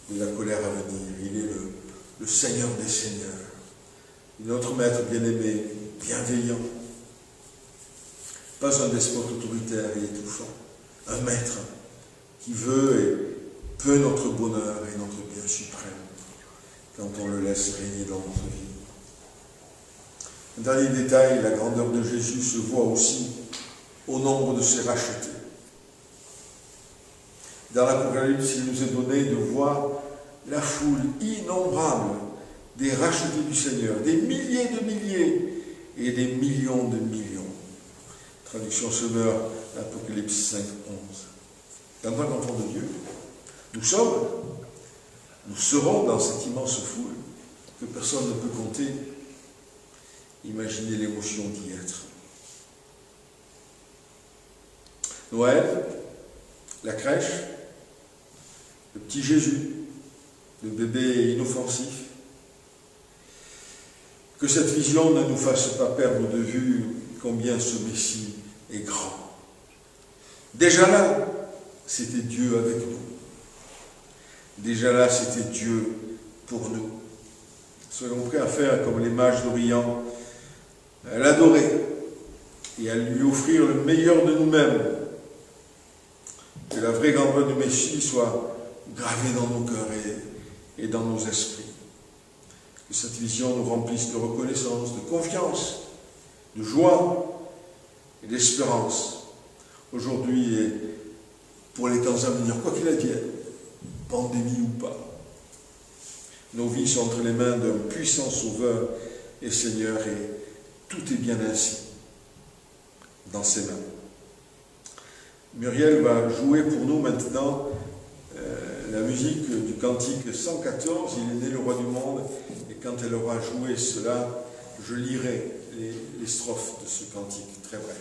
de la colère à venir. Il est le Seigneur des Seigneurs. Il est notre maître bien-aimé, bienveillant. Pas un despote autoritaire et étouffant. Un maître qui veut et peut notre bonheur et notre bien suprême quand on le laisse régner dans notre vie. Un dernier détail, la grandeur de Jésus se voit aussi au nombre de ses rachetés. Dans l'Apocalypse, il nous est donné de voir la foule innombrable des rachetés du Seigneur, des milliers de milliers et des millions de millions. Traduction Semeur, Apocalypse 5, 11. En tant qu'enfants de Dieu, nous serons dans cette immense foule que personne ne peut compter. Imaginez l'émotion d'y être. Noël, la crèche, le petit Jésus, le bébé inoffensif. Que cette vision ne nous fasse pas perdre de vue combien ce Messie est grand. Déjà là, c'était Dieu avec nous. Déjà là, c'était Dieu pour nous. Soyons prêts à faire comme les mages d'Orient, à l'adorer et à lui offrir le meilleur de nous-mêmes. Que la vraie grandeur du Messie soit gravée dans nos cœurs et dans nos esprits. Que cette vision nous remplisse de reconnaissance, de confiance, de joie et d'espérance. Aujourd'hui et pour les temps à venir, quoi qu'il advienne, pandémie ou pas. Nos vies sont entre les mains d'un puissant Sauveur et Seigneur et tout est bien ainsi dans ses mains. Muriel va jouer pour nous maintenant la musique du cantique 114, Il est né le roi du monde, et quand elle aura joué cela, je lirai les strophes de ce cantique, très bref.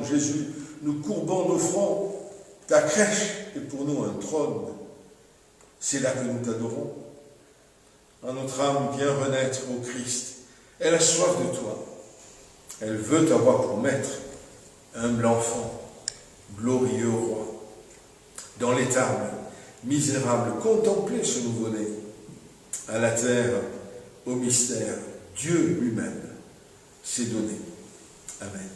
Jésus, nous courbons nos fronts. Ta crèche est pour nous un trône. C'est là que nous t'adorons. En notre âme vient renaître au Christ. Elle a soif de toi. Elle veut t'avoir pour maître, humble enfant, glorieux roi. Dans l'étable, misérable, contemplez ce nouveau-né. À la terre, au mystère, Dieu lui-même s'est donné. Amen.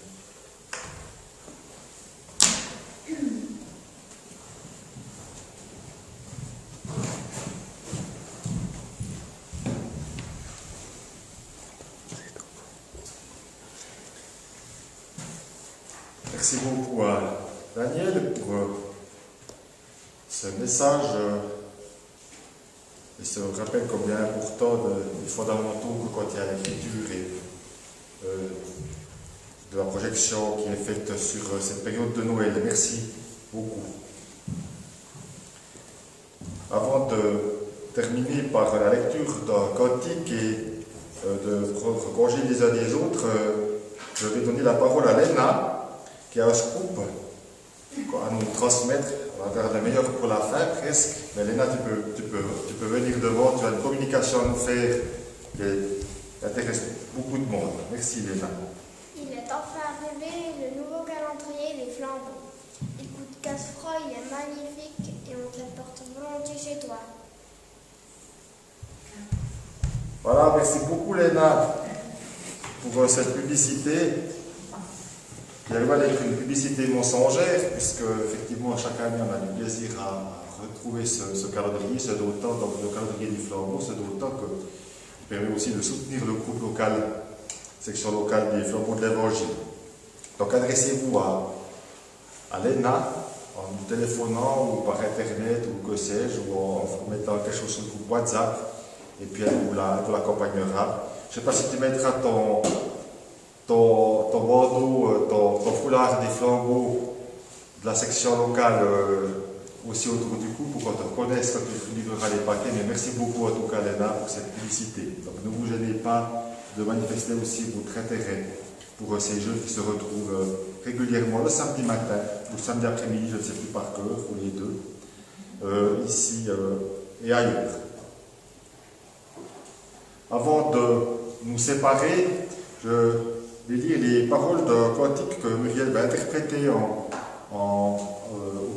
Merci beaucoup à Daniel pour ce message. Et ça me rappelle combien important des fondamentaux que contient l'écriture et de la projection qui est faite sur cette période de Noël. Merci beaucoup. Avant de terminer par la lecture d'un cantique et de prendre congé les uns des autres, je vais donner la parole à Léna, qui a un scoop à nous transmettre. On va faire le meilleur pour la fin, presque. Mais Léna, tu peux venir devant, tu as une communication à nous faire qui intéresse beaucoup de monde. Merci Léna. Il est enfin arrivé le nouveau calendrier des flambeaux. Écoute, Casse-Froid, il est magnifique et on te l'apporte volontiers chez toi. Voilà, merci beaucoup Léna pour cette publicité. qui est loin d'être une publicité mensongère, puisque effectivement chaque année on a du plaisir à retrouver ce calendrier, ce d'autant, donc le calendrier du flambeau, ce d'autant que permet aussi de soutenir le groupe local, section locale des flambeaux de l'Évangile. Donc adressez-vous à l'ENA en nous téléphonant ou par internet ou que sais-je, ou en mettant quelque chose sur le groupe WhatsApp, et puis elle vous l'accompagnera. Je ne sais pas si tu mettras ton bandeau, ton foulard des flambeaux de la section locale aussi autour du cou pour qu'on te reconnaisse quand tu livreras les paquets. Mais merci beaucoup en tout cas, Léna, pour cette publicité. Donc ne vous gênez pas de manifester aussi votre intérêt pour ces jeux qui se retrouvent régulièrement le samedi matin ou le samedi après-midi, je ne sais plus par cœur, ou les deux, ici et ailleurs. Avant de nous séparer, je vais lire les paroles d'un cantique que Muriel va interpréter au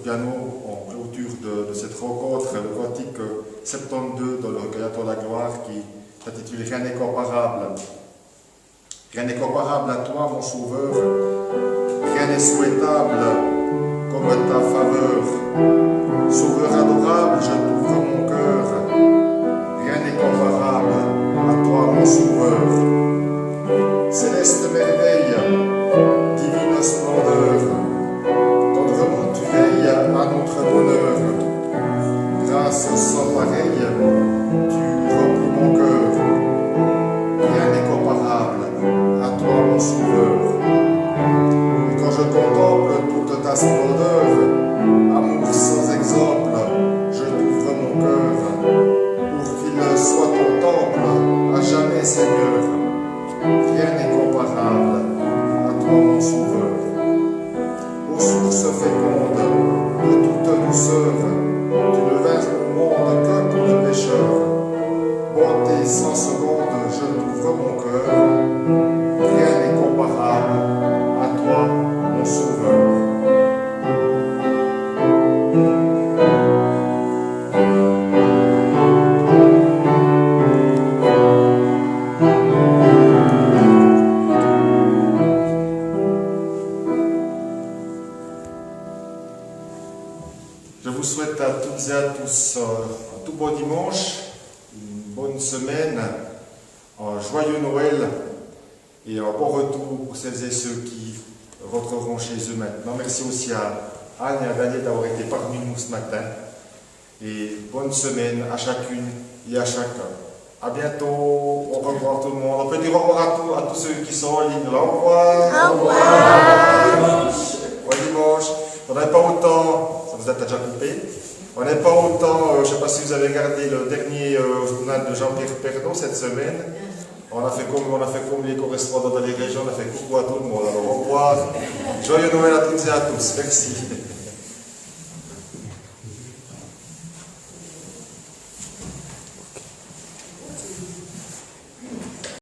piano en clôture de cette rencontre, le cantique 72 dans le recueil Attends la gloire qui est intitulé Rien n'est comparable. Rien n'est comparable à toi, mon sauveur, rien n'est souhaitable comme ta faveur. Sauveur adorable, je t'ouvre mon cœur, rien n'est comparable à toi, mon sauveur. Céleste merveille, divine splendeur, tendrement tu veilles à notre bonheur. Grâce sans pareille, tu remplis mon cœur. Rien n'est comparable à toi, mon sauveur. Et quand je contemple toute ta splendeur, amour sans exemple, je t'ouvre mon cœur, pour qu'il soit ton temple à jamais, Seigneur. Rien n'est comparable à toi, mon sauveur. Aux sources fécondes de toute douceur, tu ne vins au monde que pour les pécheurs. Bonté sans seconde, je t'ouvre mon cœur. Rien n'est comparable à toi, mon sauveur. Je vous souhaite à toutes et à tous un tout bon dimanche, une bonne semaine, un joyeux Noël et un bon retour pour celles et ceux qui rentreront chez eux maintenant. Merci aussi à Anne et à Daniel d'avoir été parmi nous ce matin. Et bonne semaine à chacune et à chacun. À bientôt, au revoir tout le monde. On peut dire au revoir à tous ceux qui sont en ligne. Au revoir. Au revoir. Bon dimanche. On n'est pas autant, ça vous a déjà coupé, on n'est pas autant, je ne sais pas si vous avez regardé le dernier journal de Jean-Pierre Pernaut cette semaine. On a fait comme les correspondants dans les régions, on a fait coucou à tout le monde. Alors au revoir, joyeux Noël à toutes et à tous, merci.